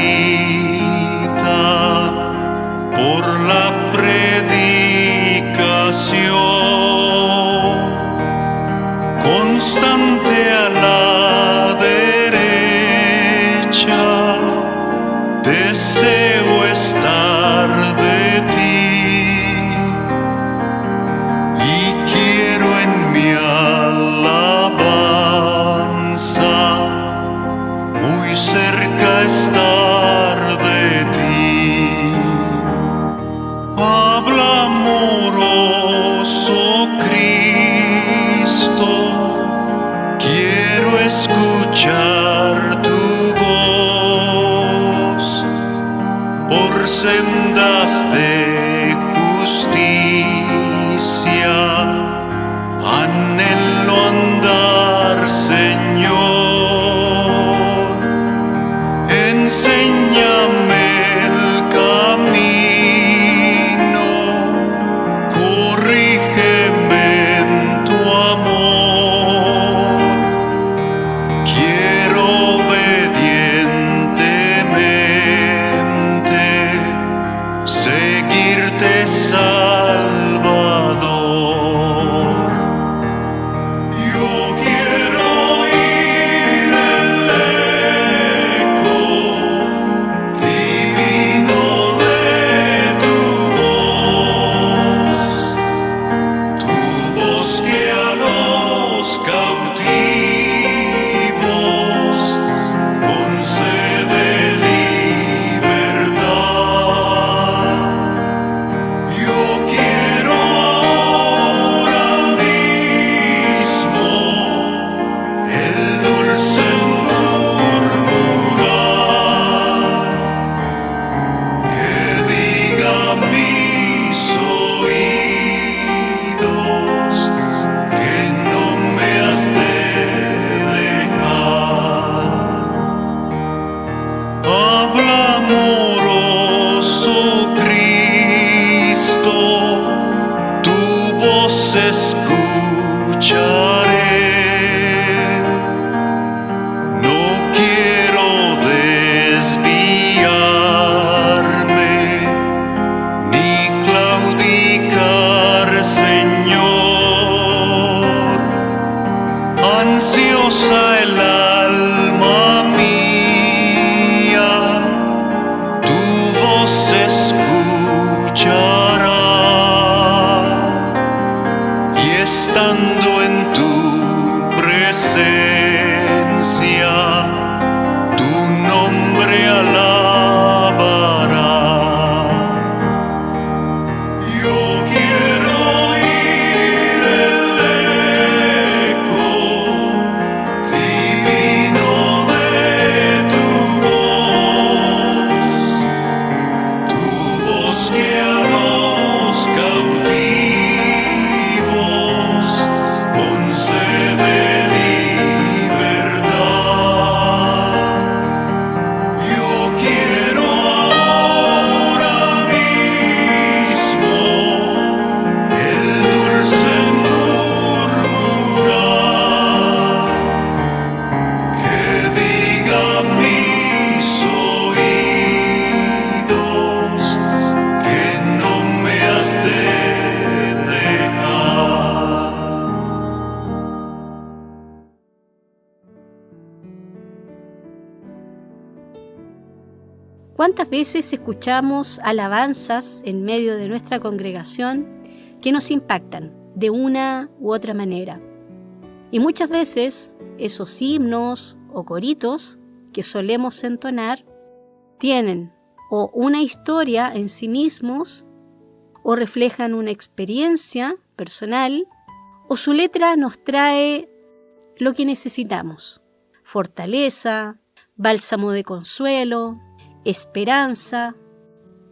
Speaker 14: por la predicación, constante a la derecha, deseo estar de ti y quiero en mi alabanza muy cerca estar de ti. Habla amoroso Cristo, quiero escuchar tu voz por sendas de justicia. Anhelo andar, Señor, enséñame el camino, corrígeme en tu amor. Quiero obedientemente seguirte, Salvador.
Speaker 3: ¿Cuántas veces escuchamos alabanzas en medio de nuestra congregación que nos impactan de una u otra manera? Y muchas veces esos himnos o coritos que solemos entonar tienen o una historia en sí mismos, o reflejan una experiencia personal, o su letra nos trae lo que necesitamos: fortaleza, bálsamo de consuelo, esperanza,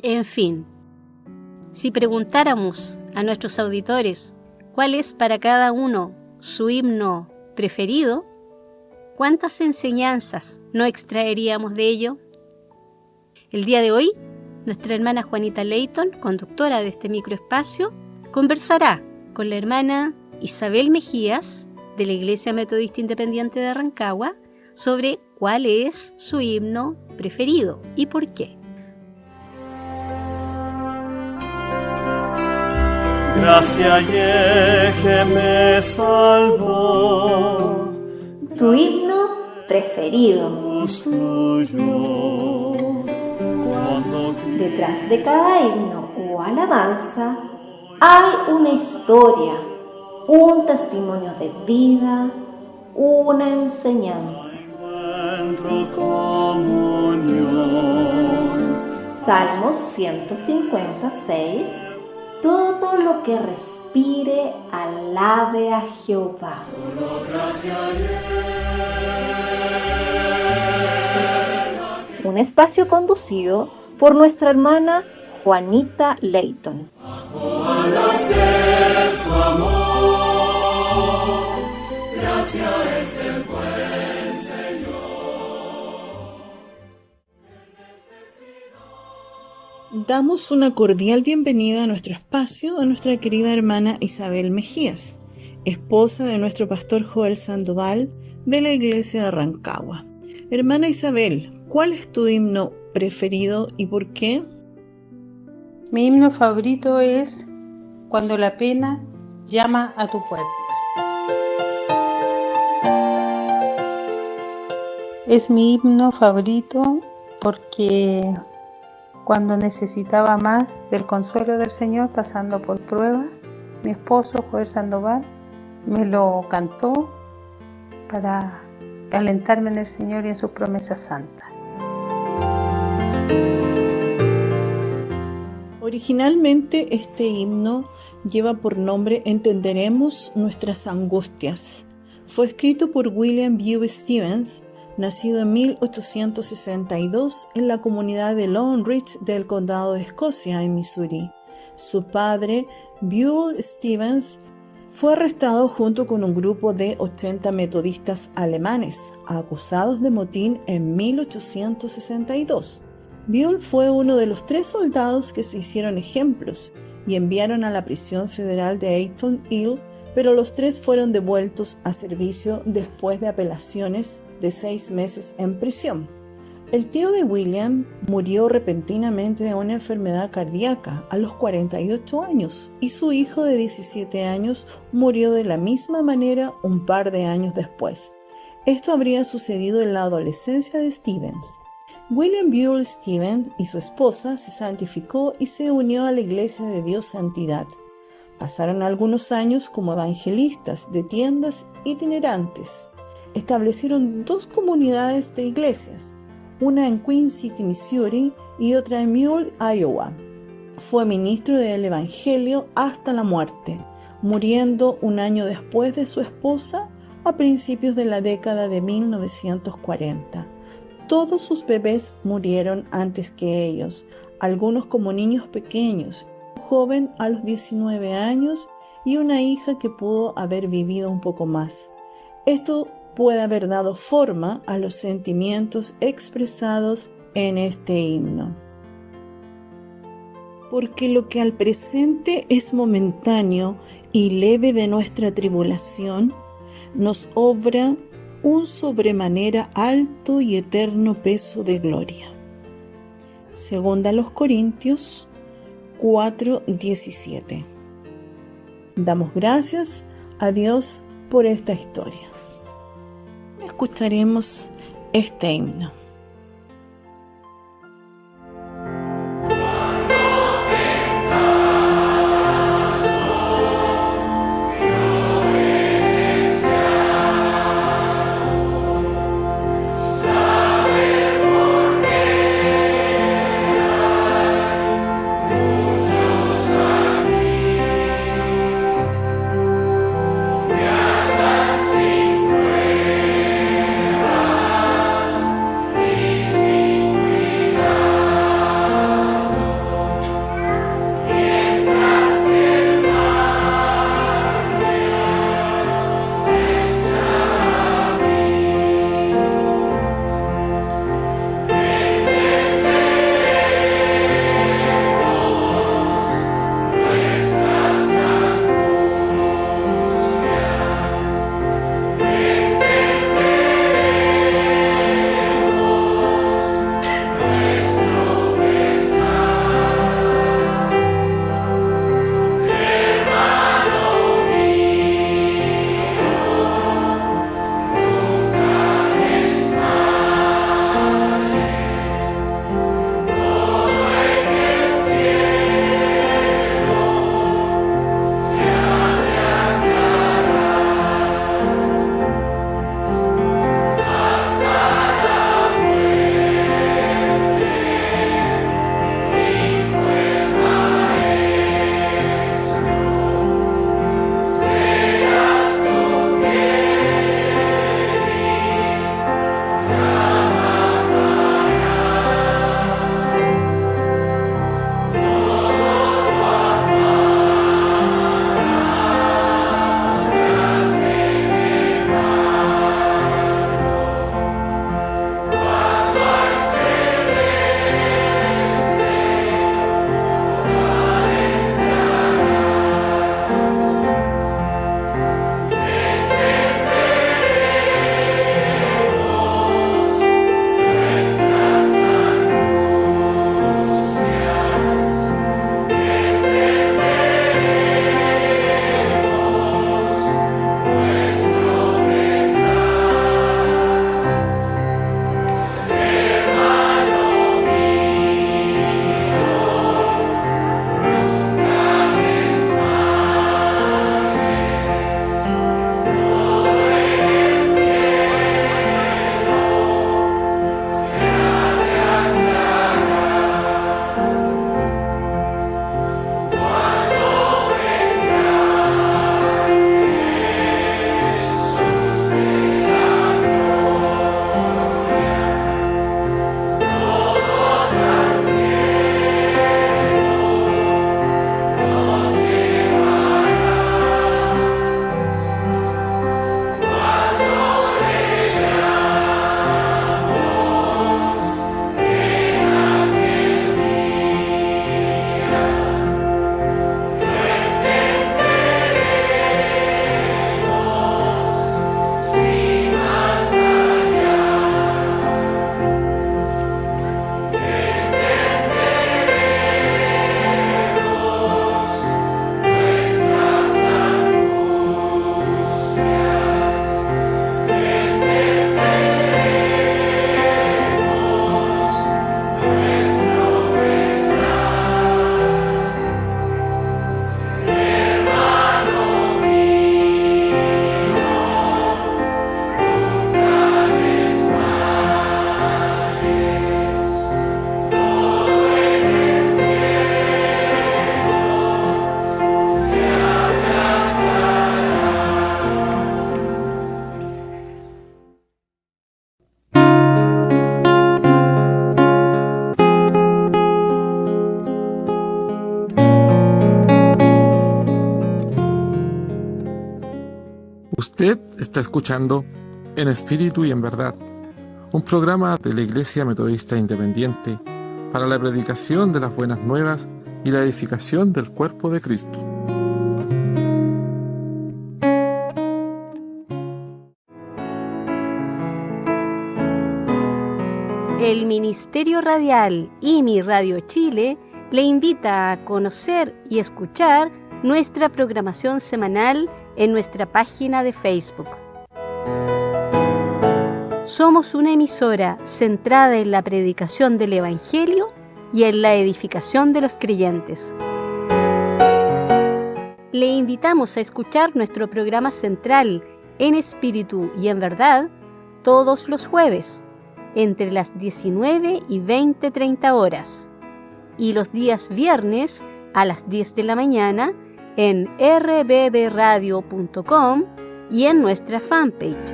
Speaker 3: en fin. Si preguntáramos a nuestros auditores cuál es para cada uno su himno preferido, ¿cuántas enseñanzas no extraeríamos de ello? El día de hoy, nuestra hermana Juanita Leighton, conductora de este microespacio, conversará con la hermana Isabel Mejías de la Iglesia Metodista Independiente de Rancagua sobre cuál es su himno preferido y por qué.
Speaker 12: Gracia que me salvó.
Speaker 5: Tu himno preferido. Detrás de cada himno o alabanza hay una historia, un testimonio de vida, una enseñanza. Salmos 156. Todo lo que respire, alabe a Jehová. Un espacio conducido por nuestra hermana Juanita Leighton.
Speaker 15: Damos una cordial bienvenida a nuestro espacio a nuestra querida hermana Isabel Mejías, esposa de nuestro pastor Joel Sandoval de la Iglesia de Rancagua. Hermana Isabel, ¿cuál es tu himno preferido y por qué?
Speaker 7: Mi himno favorito es Cuando la pena llama a tu puerta. Es mi himno favorito porque cuando necesitaba más del consuelo del Señor pasando por pruebas, mi esposo Joel Sandoval me lo cantó para alentarme en el Señor y en sus promesas santas.
Speaker 15: Originalmente este himno lleva por nombre Entenderemos nuestras angustias. Fue escrito por William Bew Stevens, nacido en 1862 en la comunidad de Long Ridge del condado de Escocia, en Missouri. Su padre, Buell Stevens, fue arrestado junto con un grupo de 80 metodistas alemanes, acusados de motín en 1862. Buell fue uno de los 3 soldados que se hicieron ejemplos y enviaron a la prisión federal de Eaton Hill, pero los 3 fueron devueltos a servicio después de apelaciones de 6 meses en prisión. El tío de William murió repentinamente de una enfermedad cardíaca a los 48 años y su hijo de 17 años murió de la misma manera un par de años después. Esto habría sucedido en la adolescencia de Stevens. William Buell Stevens y su esposa se santificó y se unió a la Iglesia de Dios Santidad. Pasaron algunos años como evangelistas de tiendas itinerantes. Establecieron 2 comunidades de iglesias, una en Queen City, Missouri y otra en Mule, Iowa. Fue ministro del Evangelio hasta la muerte, muriendo un año después de su esposa a principios de la década de 1940. Todos sus bebés murieron antes que ellos, algunos como niños pequeños, un joven a los 19 años y una hija que pudo haber vivido un poco más. Esto puede haber dado forma a los sentimientos expresados en este himno. Porque lo que al presente es momentáneo y leve de nuestra tribulación, nos obra un sobremanera alto y eterno peso de gloria. Segunda a los Corintios 4:17. Damos gracias a Dios por esta historia. Escucharemos este himno.
Speaker 16: Usted está escuchando En Espíritu y en Verdad, un programa de la Iglesia Metodista Independiente para la predicación de las buenas nuevas y la edificación del cuerpo de Cristo.
Speaker 3: El Ministerio Radial IMI Radio Chile le invita a conocer y escuchar nuestra programación semanal en nuestra página de Facebook. Somos una emisora centrada en la predicación del Evangelio y en la edificación de los creyentes. Le invitamos a escuchar nuestro programa central En Espíritu y en Verdad todos los jueves, entre las 19 y 20:30 horas, y los días viernes a las 10 de la mañana en rbbradio.com y en nuestra fanpage.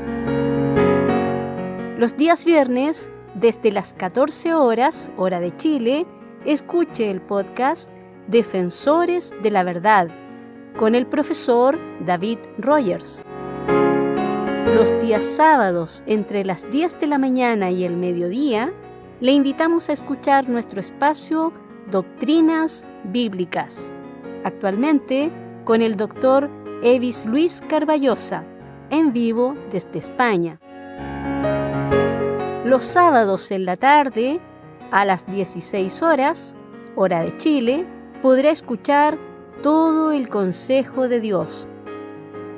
Speaker 3: Los días viernes, desde las 14 horas, hora de Chile, escuche el podcast Defensores de la Verdad, con el profesor David Rogers. Los días sábados, entre las 10 de la mañana y el mediodía, le invitamos a escuchar nuestro espacio Doctrinas Bíblicas, actualmente con el doctor Evis Luis Carballosa, en vivo desde España. Los sábados en la tarde, a las 16 horas, hora de Chile, podrá escuchar todo el consejo de Dios,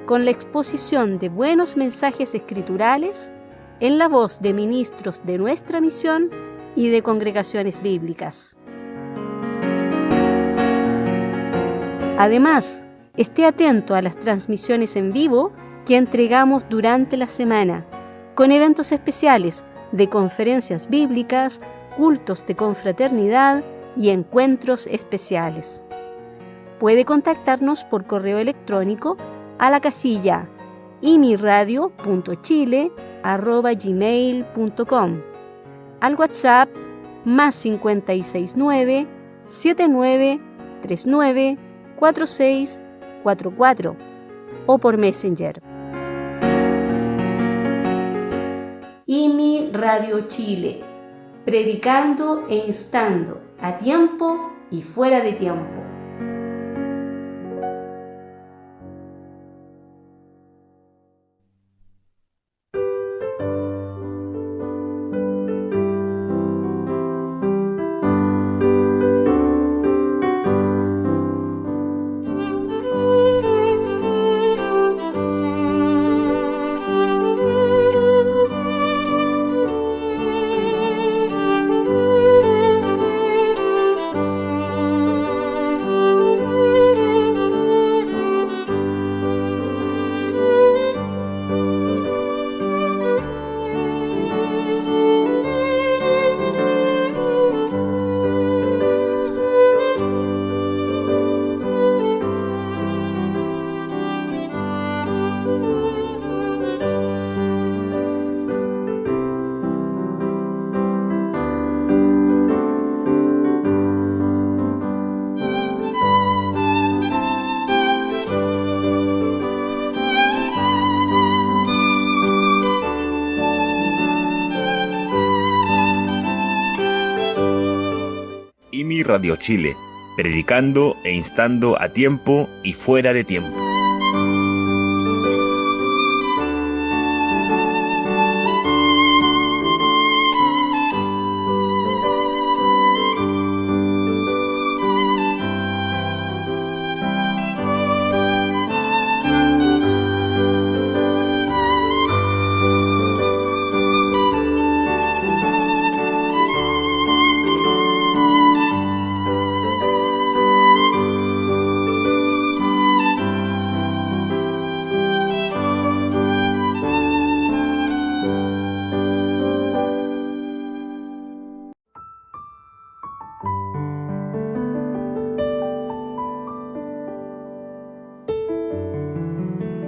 Speaker 3: con la exposición de buenos mensajes escriturales en la voz de ministros de nuestra misión y de congregaciones bíblicas. Además, esté atento a las transmisiones en vivo que entregamos durante la semana, con eventos especiales de conferencias bíblicas, cultos de confraternidad y encuentros especiales. Puede contactarnos por correo electrónico a la casilla imiradio.chile@gmail.com, al WhatsApp +569 7939 4644 o por Messenger. IMI Radio Chile, predicando e instando a tiempo y fuera de tiempo.
Speaker 9: IMI Radio Chile, predicando e instando a tiempo y fuera de tiempo.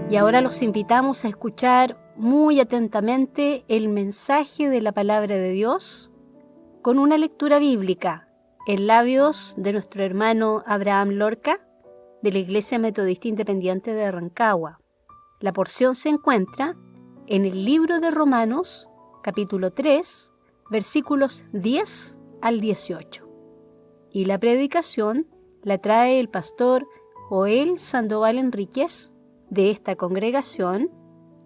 Speaker 3: Y ahora los invitamos a escuchar muy atentamente el mensaje de la palabra de Dios con una lectura bíblica en labios de nuestro hermano Abraham Lorca de la Iglesia Metodista Independiente de Rancagua. La porción se encuentra en el libro de Romanos, capítulo 3, versículos 10 al 18. Y la predicación la trae el pastor Joel Sandoval Enríquez de esta congregación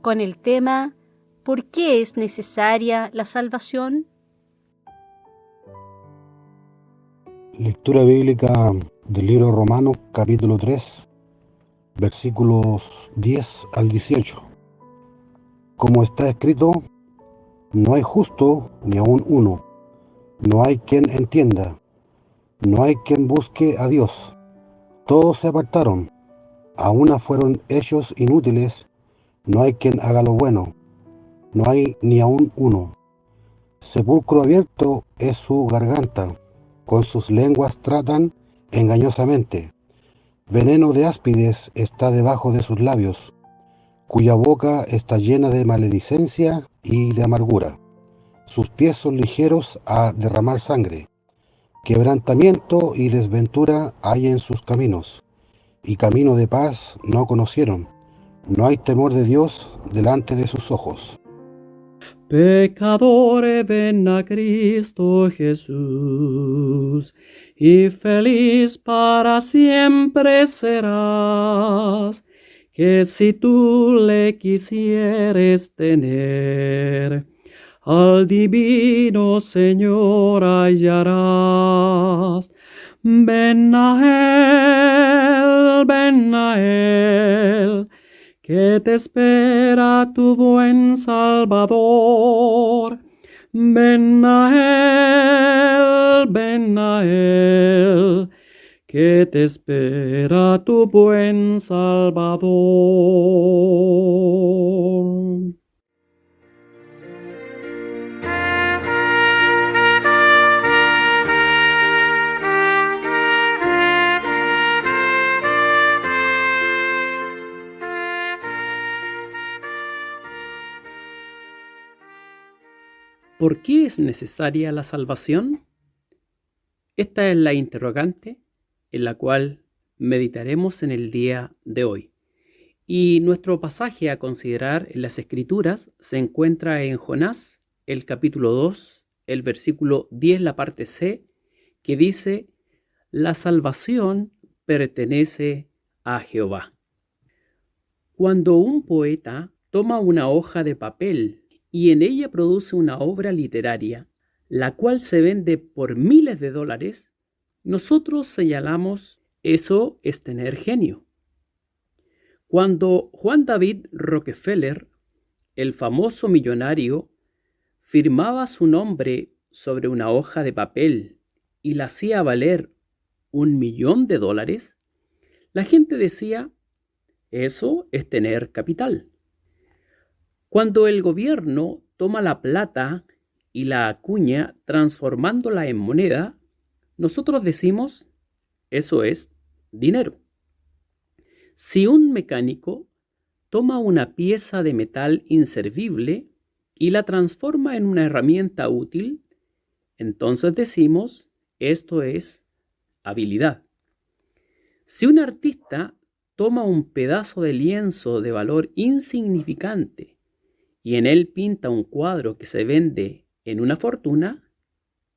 Speaker 3: con el tema ¿Por qué es necesaria la salvación?
Speaker 11: Lectura bíblica del libro Romanos, capítulo 3, versículos 10 al 18. Como está escrito, no hay justo ni aun uno, no hay quien entienda, no hay quien busque a Dios. Todos se apartaron, a una fueron hechos inútiles, no hay quien haga lo bueno, no hay ni aun uno. Sepulcro abierto es su garganta, con sus lenguas tratan engañosamente. Veneno de áspides está debajo de sus labios, cuya boca está llena de maledicencia y de amargura. Sus pies son ligeros a derramar sangre. Quebrantamiento y desventura hay en sus caminos, y camino de paz no conocieron. No hay temor de Dios delante de sus ojos.
Speaker 1: Pecadores, ven a Cristo Jesús, y feliz para siempre serás, que si tú le quisieres tener, al divino Señor hallarás. Ven a Él, que te espera tu buen Salvador. Ven a Él, que te espera tu buen Salvador. ¿Por qué es necesaria la salvación? Esta es la interrogante en la cual meditaremos en el día de hoy. Y nuestro pasaje a considerar en las Escrituras se encuentra en Jonás, el capítulo 2, el versículo 10, la parte C, que dice: la salvación pertenece a Jehová. Cuando un poeta toma una hoja de papel y en ella produce una obra literaria, la cual se vende por miles de dólares, nosotros señalamos eso es tener genio. Cuando Juan David Rockefeller, el famoso millonario, firmaba su nombre sobre una hoja de papel y la hacía valer $1.000.000, la gente decía, eso es tener capital. Cuando el gobierno toma la plata y la acuña transformándola en moneda, nosotros decimos, eso es dinero. Si un mecánico toma una pieza de metal inservible y la transforma en una herramienta útil, entonces decimos, esto es habilidad. Si un artista toma un pedazo de lienzo de valor insignificante y en él pinta un cuadro que se vende en una fortuna,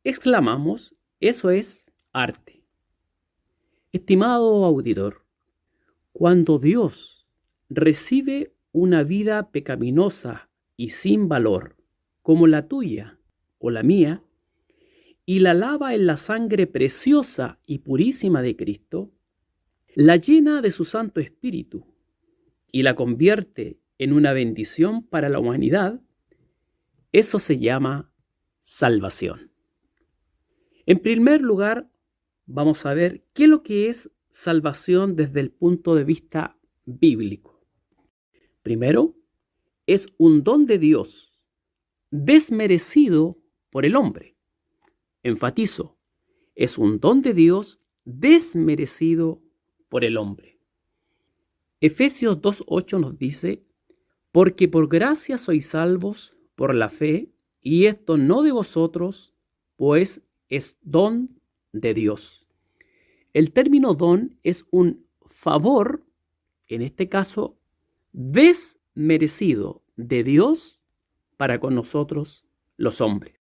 Speaker 1: exclamamos, eso es arte. Estimado auditor, cuando Dios recibe una vida pecaminosa y sin valor, como la tuya o la mía, y la lava en la sangre preciosa y purísima de Cristo, la llena de su Santo Espíritu y la convierte en una bendición para la humanidad, eso se llama salvación. En primer lugar, vamos a ver qué es lo que es salvación desde el punto de vista bíblico. Primero, es un don de Dios desmerecido por el hombre. Enfatizo, es un don de Dios desmerecido por el hombre. Efesios 2:8 nos dice, porque por gracia sois salvos por la fe, y esto no de vosotros, pues es don de Dios. El término don es un favor, en este caso, desmerecido de Dios para con nosotros los hombres.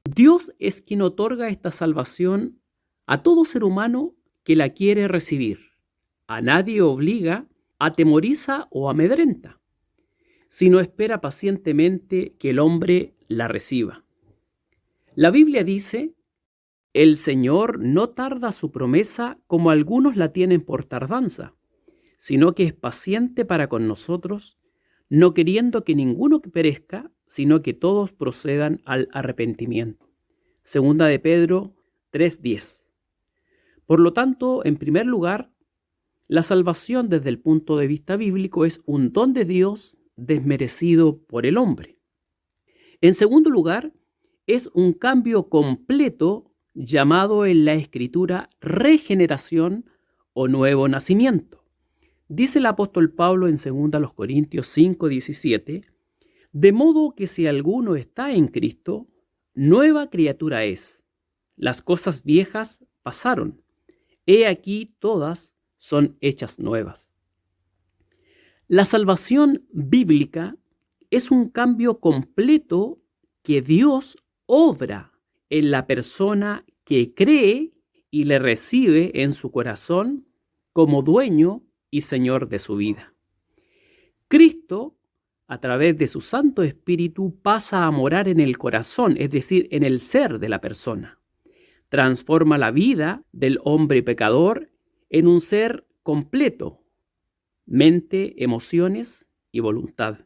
Speaker 1: Dios es quien otorga esta salvación a todo ser humano que la quiere recibir. A nadie obliga, atemoriza o amedrenta, sino espera pacientemente que el hombre la reciba. La Biblia dice: el Señor no tarda su promesa como algunos la tienen por tardanza, sino que es paciente para con nosotros, no queriendo que ninguno perezca, sino que todos procedan al arrepentimiento. Segunda de Pedro 3:10. Por lo tanto, en primer lugar, la salvación desde el punto de vista bíblico es un don de Dios desmerecido por el hombre. En segundo lugar, es un cambio completo llamado en la Escritura regeneración o nuevo nacimiento. Dice el apóstol Pablo en 2 Corintios 5:17, de modo que si alguno está en Cristo, nueva criatura es. Las cosas viejas pasaron. He aquí todas son hechas nuevas. La salvación bíblica es un cambio completo que Dios obra en la persona que cree y le recibe en su corazón como dueño y Señor de su vida. Cristo, a través de su Santo Espíritu, pasa a morar en el corazón, es decir, en el ser de la persona. Transforma la vida del hombre pecador en un ser completo, mente, emociones y voluntad.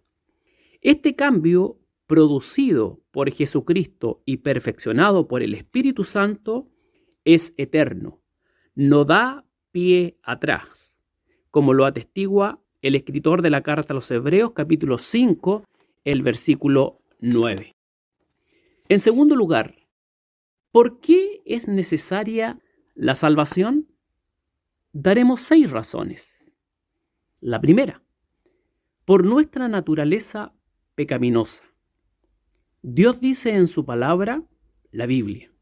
Speaker 1: Este cambio, producido por Jesucristo y perfeccionado por el Espíritu Santo, es eterno, no da pie atrás, como lo atestigua el escritor de la carta a los Hebreos, capítulo 5, el versículo 9. En segundo lugar, ¿por qué es necesaria la salvación? Daremos 6 razones. La primera, por nuestra naturaleza pecaminosa. Dios dice en su palabra, la Biblia,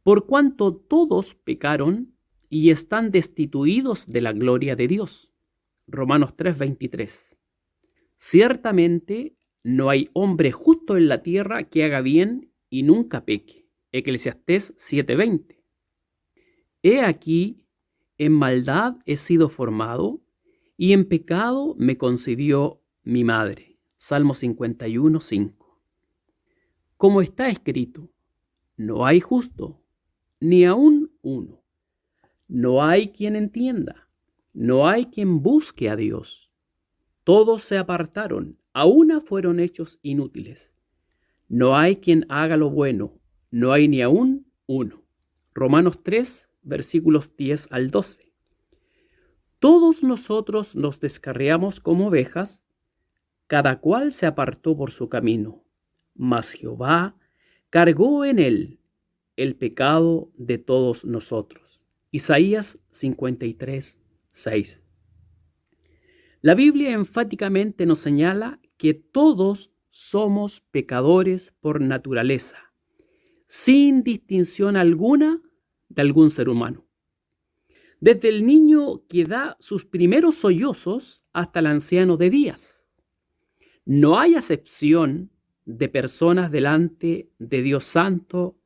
Speaker 1: por cuanto todos pecaron y están destituidos de la gloria de Dios. Romanos 3:23. Ciertamente no hay hombre justo en la tierra que haga bien y nunca peque. Eclesiastés 7:20. He aquí, en maldad he sido formado, y en pecado me concibió mi madre. Salmo 51:5. Como está escrito, no hay justo, ni aun uno. No hay quien entienda, no hay quien busque a Dios. Todos se apartaron, a una fueron hechos inútiles. No hay quien haga lo bueno, no hay ni aun uno. Romanos 3, versículos 10 al 12. Todos nosotros nos descarriamos como ovejas, cada cual se apartó por su camino, mas Jehová cargó en él el pecado de todos nosotros. Isaías 53, 6. La Biblia enfáticamente nos señala que todos somos pecadores por naturaleza, sin distinción alguna de algún ser humano. Desde el niño que da sus primeros sollozos hasta el anciano de días. No hay acepción de personas delante de Dios Santo,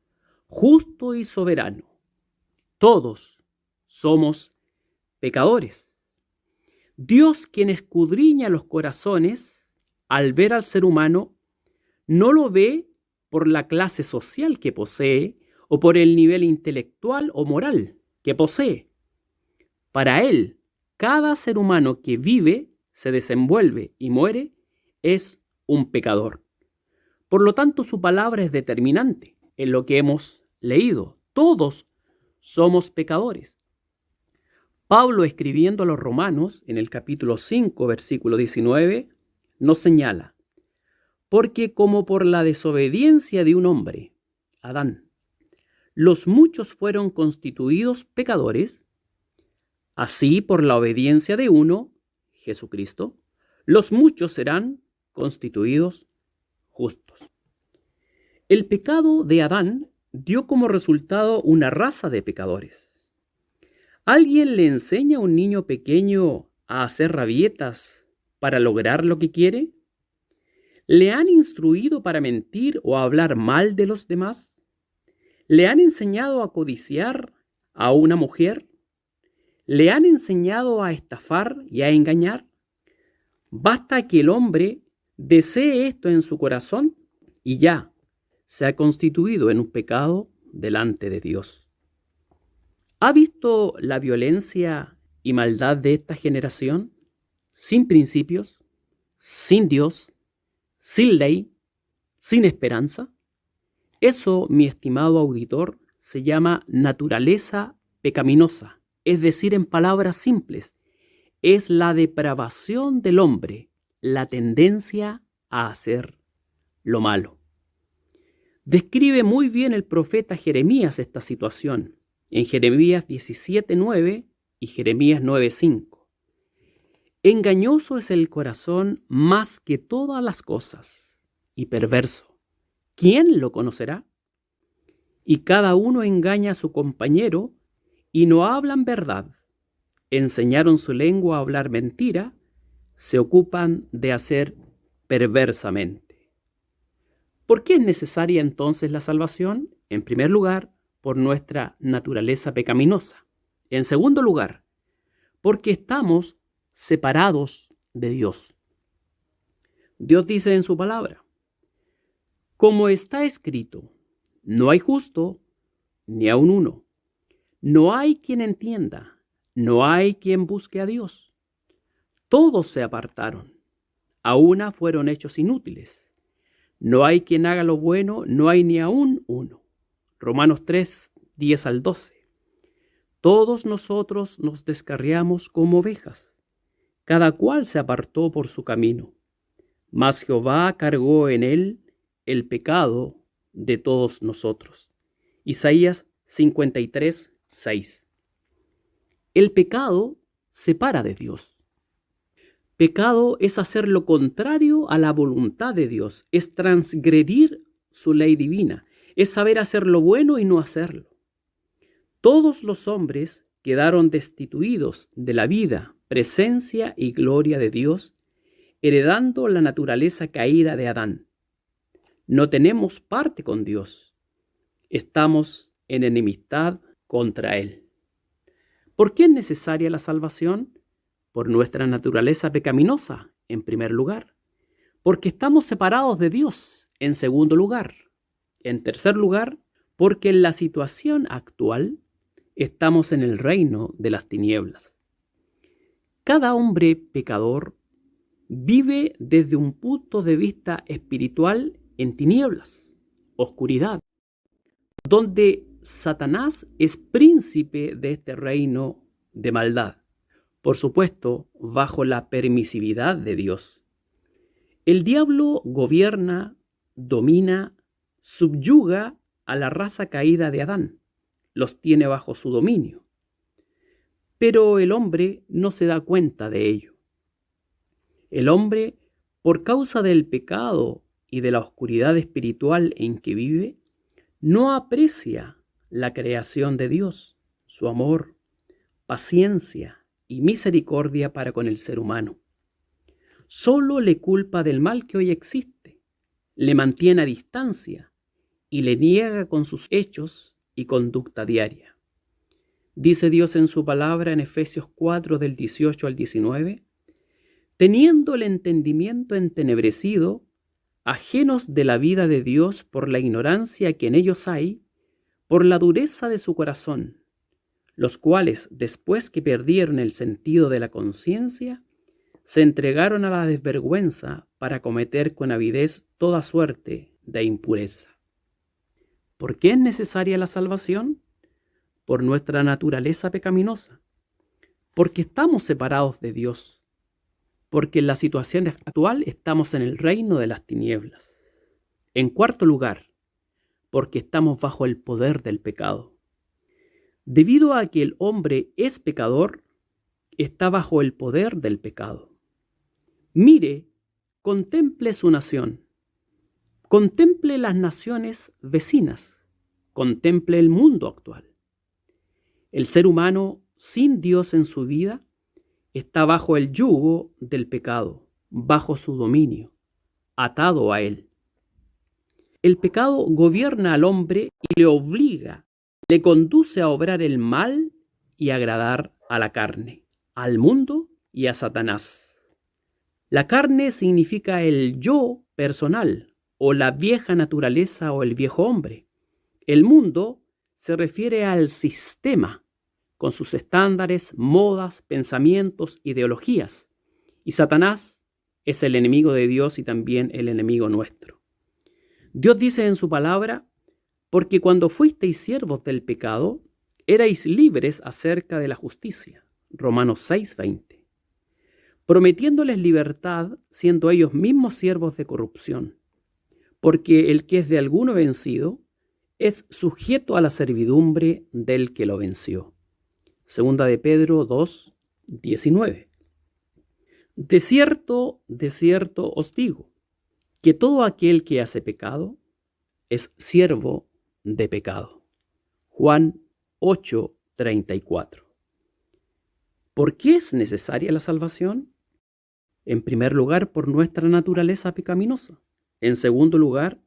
Speaker 1: justo y soberano. Todos somos pecadores. Dios, quien escudriña los corazones, al ver al ser humano, no lo ve por la clase social que posee o por el nivel intelectual o moral que posee. Para él, cada ser humano que vive, se desenvuelve y muere es un pecador. Por lo tanto, su palabra es determinante en lo que hemos leído. Todos somos pecadores. Pablo, escribiendo a los Romanos, en el capítulo 5, versículo 19, nos señala: porque como por la desobediencia de un hombre, Adán, los muchos fueron constituidos pecadores, así por la obediencia de uno, Jesucristo, los muchos serán constituidos justos. El pecado de Adán dio como resultado una raza de pecadores. ¿Alguien le enseña a un niño pequeño a hacer rabietas para lograr lo que quiere? ¿Le han instruido para mentir o hablar mal de los demás? ¿Le han enseñado a codiciar a una mujer? ¿Le han enseñado a estafar y a engañar? Basta que el hombre desee esto en su corazón y ya se ha constituido en un pecado delante de Dios. ¿Ha visto la violencia y maldad de esta generación? Sin principios, sin Dios, sin ley, sin esperanza. Eso, mi estimado auditor, se llama naturaleza pecaminosa, es decir, en palabras simples, es la depravación del hombre, la tendencia a hacer lo malo. Describe muy bien el profeta Jeremías esta situación en Jeremías 17:9 y Jeremías 9:5. Engañoso es el corazón más que todas las cosas y perverso. ¿Quién lo conocerá? Y cada uno engaña a su compañero y no hablan verdad. Enseñaron su lengua a hablar mentira, se ocupan de hacer perversamente. ¿Por qué es necesaria entonces la salvación? En primer lugar, por nuestra naturaleza pecaminosa. En segundo lugar, porque estamos separados de Dios. Dios dice en su palabra, como está escrito, no hay justo ni aun uno. No hay quien entienda, no hay quien busque a Dios. Todos se apartaron, a una fueron hechos inútiles. No hay quien haga lo bueno, no hay ni aun uno. Romanos 3, 10 al 12. Todos nosotros nos descarriamos como ovejas. Cada cual se apartó por su camino. Mas Jehová cargó en él el pecado de todos nosotros. Isaías 53, 6. El pecado separa de Dios. Pecado es hacer lo contrario a la voluntad de Dios, es transgredir su ley divina, es saber hacer lo bueno y no hacerlo. Todos los hombres quedaron destituidos de la vida, presencia y gloria de Dios, heredando la naturaleza caída de Adán. No tenemos parte con Dios. Estamos en enemistad contra Él. ¿Por qué es necesaria la salvación? Por nuestra naturaleza pecaminosa, en primer lugar. Porque estamos separados de Dios, en segundo lugar. En tercer lugar, porque en la situación actual estamos en el reino de las tinieblas. Cada hombre pecador vive desde un punto de vista espiritual en tinieblas, oscuridad, donde Satanás es príncipe de este reino de maldad, por supuesto, bajo la permisividad de Dios. El diablo gobierna, domina, subyuga a la raza caída de Adán, los tiene bajo su dominio. Pero el hombre no se da cuenta de ello. El hombre, por causa del pecado y de la oscuridad espiritual en que vive, no aprecia la creación de Dios, su amor, paciencia y misericordia para con el ser humano. Solo le culpa del mal que hoy existe, le mantiene a distancia y le niega con sus hechos y conducta diaria. Dice Dios en su palabra en Efesios 4 del 18 al 19, teniendo el entendimiento entenebrecido, ajenos de la vida de Dios por la ignorancia que en ellos hay, por la dureza de su corazón, los cuales, después que perdieron el sentido de la conciencia, se entregaron a la desvergüenza para cometer con avidez toda suerte de impureza. ¿Por qué es necesaria la salvación? Por nuestra naturaleza pecaminosa, porque estamos separados de Dios, porque en la situación actual estamos en el reino de las tinieblas. En cuarto lugar, porque estamos bajo el poder del pecado. Debido a que el hombre es pecador, está bajo el poder del pecado. Mire, contemple su nación, contemple las naciones vecinas, contemple el mundo actual. El ser humano sin Dios en su vida está bajo el yugo del pecado, bajo su dominio, atado a él. El pecado gobierna al hombre y le obliga, le conduce a obrar el mal y agradar a la carne, al mundo y a Satanás. La carne significa el yo personal, o la vieja naturaleza o el viejo hombre. El mundo se refiere al sistema, con sus estándares, modas, pensamientos, ideologías. Y Satanás es el enemigo de Dios y también el enemigo nuestro. Dios dice en su palabra, porque cuando fuisteis siervos del pecado, erais libres acerca de la justicia. Romanos 6:20. Prometiéndoles libertad, siendo ellos mismos siervos de corrupción. Porque el que es de alguno vencido, es sujeto a la servidumbre del que lo venció. Segunda de Pedro 2:19. De cierto os digo, que todo aquel que hace pecado es siervo de pecado. Juan 8:34. ¿Por qué es necesaria la salvación? En primer lugar, por nuestra naturaleza pecaminosa. En segundo lugar,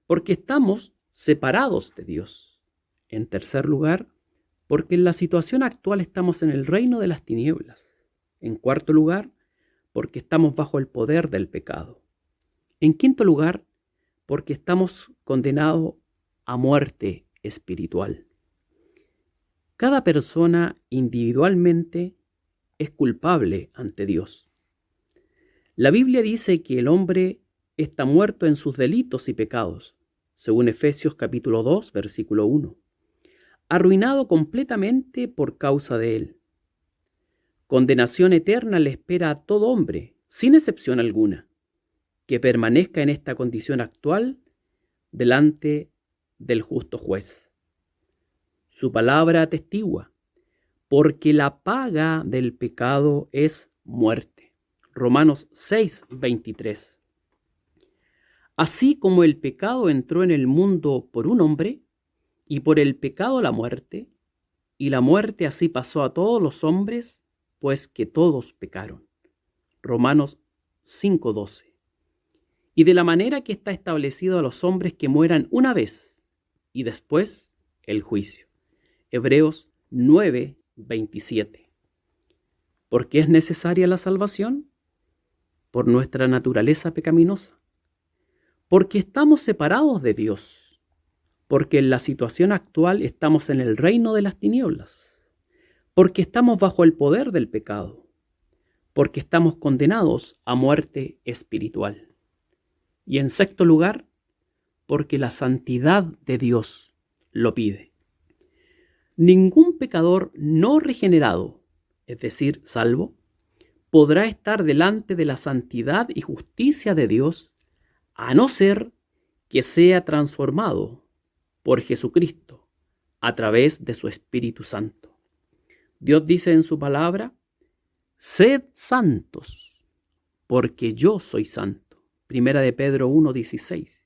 Speaker 1: porque estamos separados de Dios. En tercer lugar, porque en la situación actual estamos en el reino de las tinieblas. En cuarto lugar, porque estamos bajo el poder del pecado. En quinto lugar, porque estamos condenados a muerte espiritual. Cada persona individualmente es culpable ante Dios. La Biblia dice que el hombre está muerto en sus delitos y pecados, según Efesios capítulo 2, versículo 1, arruinado completamente por causa de él. Condenación eterna le espera a todo hombre, sin excepción alguna, que permanezca en esta condición actual delante del justo juez. Su palabra atestigua, porque la paga del pecado es muerte. Romanos 6:23. Así como el pecado entró en el mundo por un hombre, y por el pecado la muerte, y la muerte así pasó a todos los hombres, pues que todos pecaron. Romanos 5:12. Y de la manera que está establecido a los hombres que mueran una vez, y después el juicio. Hebreos 9:27. ¿Por qué es necesaria la salvación? Por nuestra naturaleza pecaminosa. Porque estamos separados de Dios. Porque en la situación actual estamos en el reino de las tinieblas. Porque estamos bajo el poder del pecado. Porque estamos condenados a muerte espiritual. Y en sexto lugar, porque la santidad de Dios lo pide. Ningún pecador no regenerado, es decir, salvo, podrá estar delante de la santidad y justicia de Dios, a no ser que sea transformado por Jesucristo a través de su Espíritu Santo. Dios dice en su palabra, sed santos, porque yo soy santo. Primera de Pedro 1:16.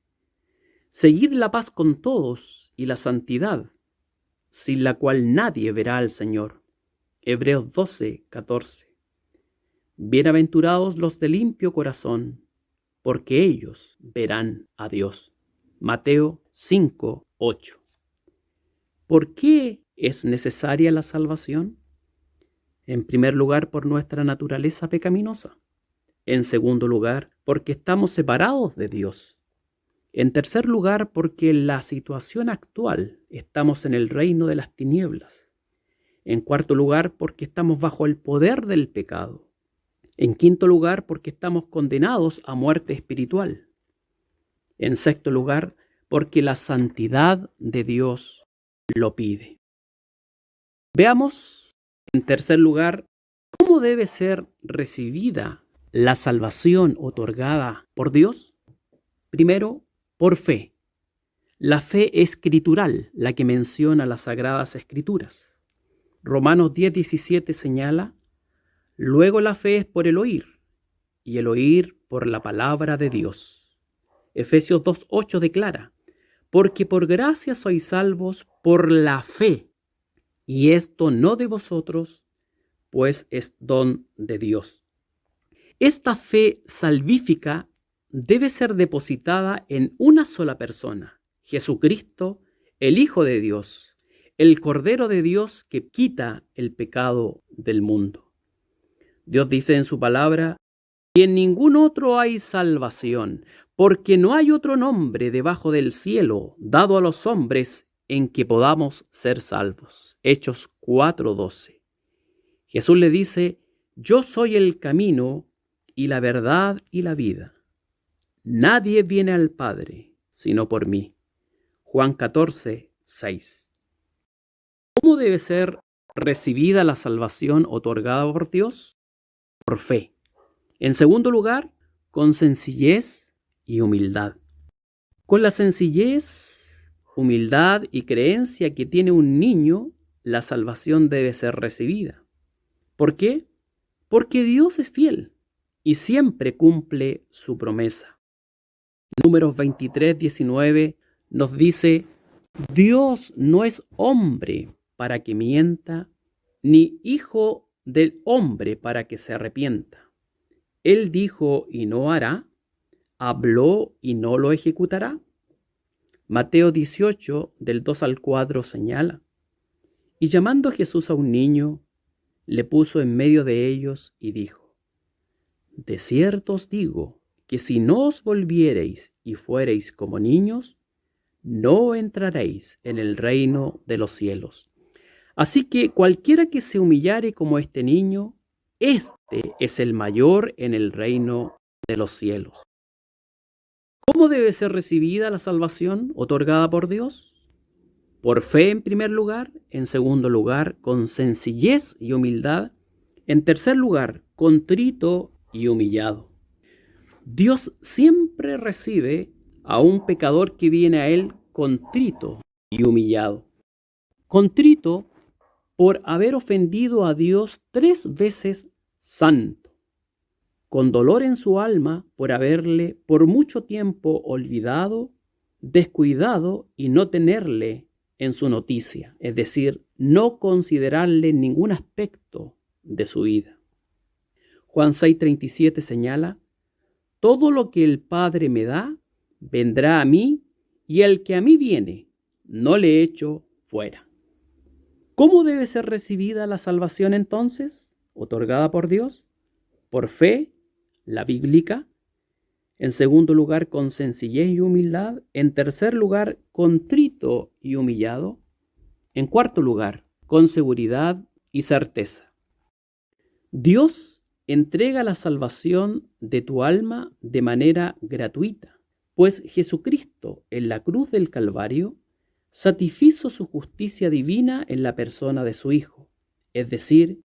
Speaker 1: Seguid la paz con todos y la santidad, sin la cual nadie verá al Señor. Hebreos 12:14. Bienaventurados los de limpio corazón, porque ellos verán a Dios. Mateo 5:8. ¿Por qué es necesaria la salvación? En primer lugar, por nuestra naturaleza pecaminosa. En segundo lugar, porque estamos separados de Dios. En tercer lugar, porque en la situación actual estamos en el reino de las tinieblas. En cuarto lugar, porque estamos bajo el poder del pecado. En quinto lugar, porque estamos condenados a muerte espiritual. En sexto lugar, porque la santidad de Dios lo pide. Veamos, en tercer lugar, cómo debe ser recibida la salvación otorgada por Dios. Primero, por fe. La fe escritural, la que menciona las Sagradas Escrituras. Romanos 10:17 señala, luego la fe es por el oír, y el oír por la palabra de Dios. Efesios 2:8 declara, porque por gracia sois salvos por la fe, y esto no de vosotros, pues es don de Dios. Esta fe salvífica debe ser depositada en una sola persona, Jesucristo, el Hijo de Dios, el Cordero de Dios que quita el pecado del mundo. Dios dice en su palabra: y en ningún otro hay salvación, porque no hay otro nombre debajo del cielo dado a los hombres en que podamos ser salvos. Hechos 4:12. Jesús le dice: yo soy el camino y la verdad y la vida. Nadie viene al Padre sino por mí. Juan 14:6. ¿Cómo debe ser recibida la salvación otorgada por Dios? Por fe. En segundo lugar, con sencillez y humildad. Con la sencillez, humildad y creencia que tiene un niño, la salvación debe ser recibida. ¿Por qué? Porque Dios es fiel y siempre cumple su promesa. Números 23:19 nos dice: Dios no es hombre para que mienta, ni hijo del hombre para que se arrepienta. Él dijo y no hará, habló y no lo ejecutará. Mateo 18, del 2 al 4 señala: y llamando Jesús a un niño, le puso en medio de ellos y dijo: de cierto os digo que si no os volviereis y fuereis como niños, no entraréis en el reino de los cielos. Así que cualquiera que se humillare como este niño, este es el mayor en el reino de los cielos. ¿Cómo debe ser recibida la salvación otorgada por Dios? Por fe en primer lugar, en segundo lugar, con sencillez y humildad, en tercer lugar, contrito y humillado. Dios siempre recibe a un pecador que viene a Él contrito y humillado. Contrito por haber ofendido a Dios 3 veces santo, con dolor en su alma por haberle por mucho tiempo olvidado, descuidado y no tenerle en su noticia, es decir, no considerarle ningún aspecto de su vida. Juan 6:37 señala: todo lo que el Padre me da, vendrá a mí, y el que a mí viene, no le echo fuera. ¿Cómo debe ser recibida la salvación entonces, otorgada por Dios? Por fe, la bíblica. En segundo lugar, con sencillez y humildad. En tercer lugar, contrito y humillado. En cuarto lugar, con seguridad y certeza. Dios entrega la salvación de tu alma de manera gratuita, pues Jesucristo en la cruz del Calvario satisfizo su justicia divina en la persona de su Hijo. Es decir,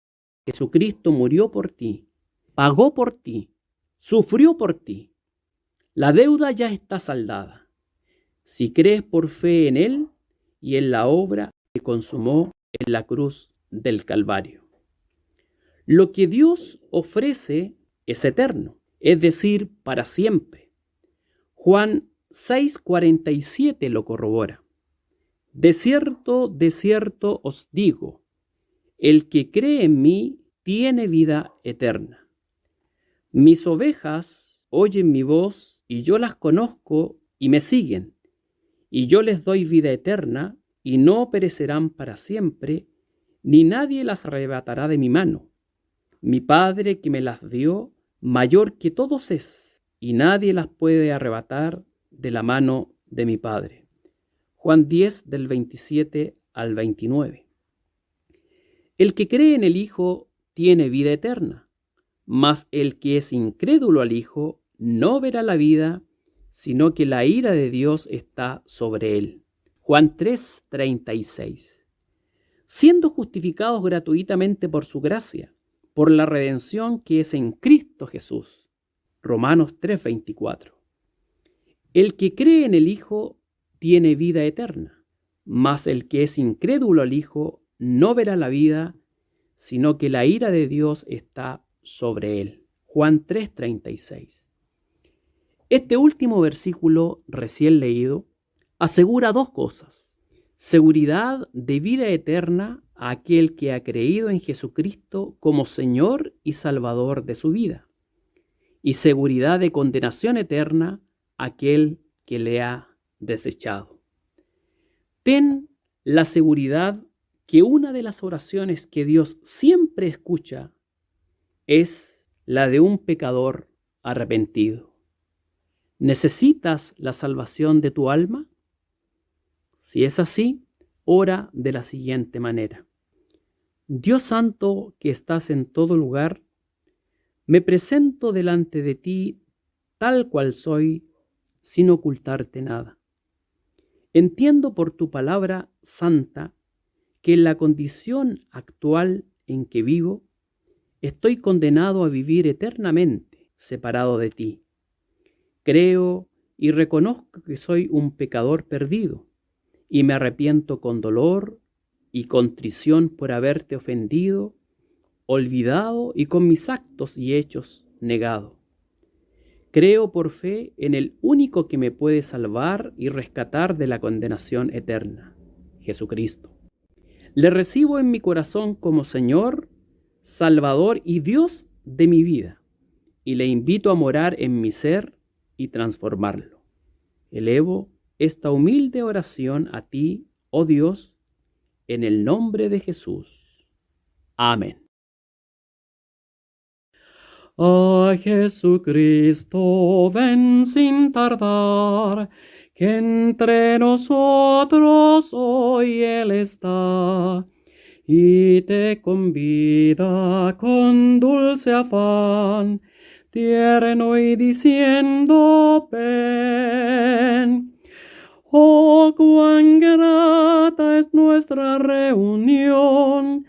Speaker 1: Jesucristo murió por ti, pagó por ti, sufrió por ti. La deuda ya está saldada. Si crees por fe en Él y en la obra que consumó en la cruz del Calvario. Lo que Dios ofrece es eterno, es decir, para siempre. Juan 6:47 lo corrobora. De cierto os digo, el que cree en mí tiene vida eterna. Mis ovejas oyen mi voz y yo las conozco y me siguen, y yo les doy vida eterna y no perecerán para siempre, ni nadie las arrebatará de mi mano. Mi Padre que me las dio, mayor que todos es, y nadie las puede arrebatar de la mano de mi Padre. Juan 10, del 27 al 29. El que cree en el Hijo tiene vida eterna, mas el que es incrédulo al Hijo no verá la vida, sino que la ira de Dios está sobre él. Juan 3:36. Siendo justificados gratuitamente por su gracia, por la redención que es en Cristo Jesús. Romanos 3:24. El que cree en el Hijo tiene vida eterna, mas el que es incrédulo al Hijo no verá la vida, sino que la ira de Dios está sobre él. Juan 3:36. Este último versículo recién leído asegura 2 cosas: seguridad de vida eterna a aquel que ha creído en Jesucristo como Señor y Salvador de su vida, y seguridad de condenación eterna aquel que le ha desechado. Ten la seguridad que una de las oraciones que Dios siempre escucha es la de un pecador arrepentido. ¿Necesitas la salvación de tu alma? Si es así, ora de la siguiente manera. Dios Santo que estás en todo lugar, me presento delante de ti tal cual soy, sin ocultarte nada. Entiendo por tu palabra santa que en la condición actual en que vivo, estoy condenado a vivir eternamente separado de ti. Creo y reconozco que soy un pecador perdido y me arrepiento con dolor y contrición por haberte ofendido, olvidado y con mis actos y hechos negado. Creo por fe en el único que me puede salvar y rescatar de la condenación eterna, Jesucristo. Le recibo en mi corazón como Señor, Salvador y Dios de mi vida, y le invito a morar en mi ser y transformarlo. Elevo esta humilde oración a ti, oh Dios, en el nombre de Jesús. Amén.
Speaker 17: A Jesucristo, ven sin tardar, que entre nosotros hoy Él está, y te convida con dulce afán, tierno y diciendo, ven. Oh, cuán grata es nuestra reunión,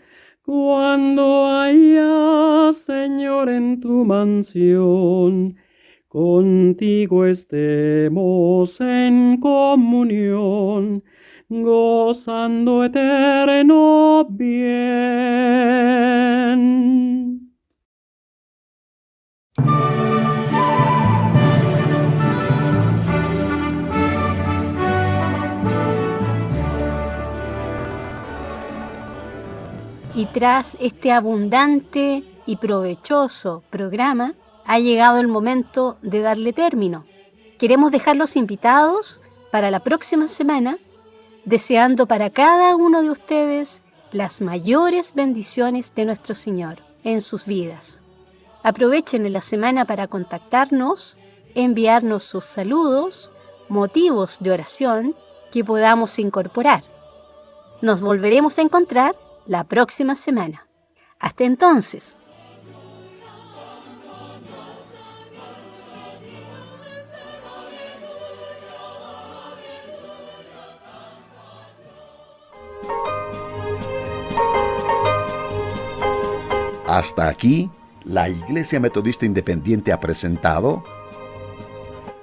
Speaker 17: cuando haya, Señor, en tu mansión, contigo estemos en comunión, gozando eterno bien.
Speaker 3: Y tras este abundante y provechoso programa, ha llegado el momento de darle término. Queremos dejarlos invitados para la próxima semana, deseando para cada uno de ustedes las mayores bendiciones de nuestro Señor en sus vidas. Aprovechen la semana para contactarnos, enviarnos sus saludos, motivos de oración que podamos incorporar. Nos volveremos a encontrar la próxima semana. Hasta entonces.
Speaker 2: Hasta aquí, la Iglesia Metodista Independiente ha presentado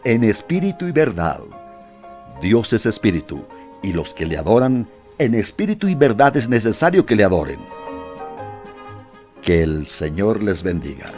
Speaker 2: En Espíritu y Verdad. Dios es Espíritu, y los que le adoran en espíritu y verdad es necesario que le adoren. Que el Señor les bendiga.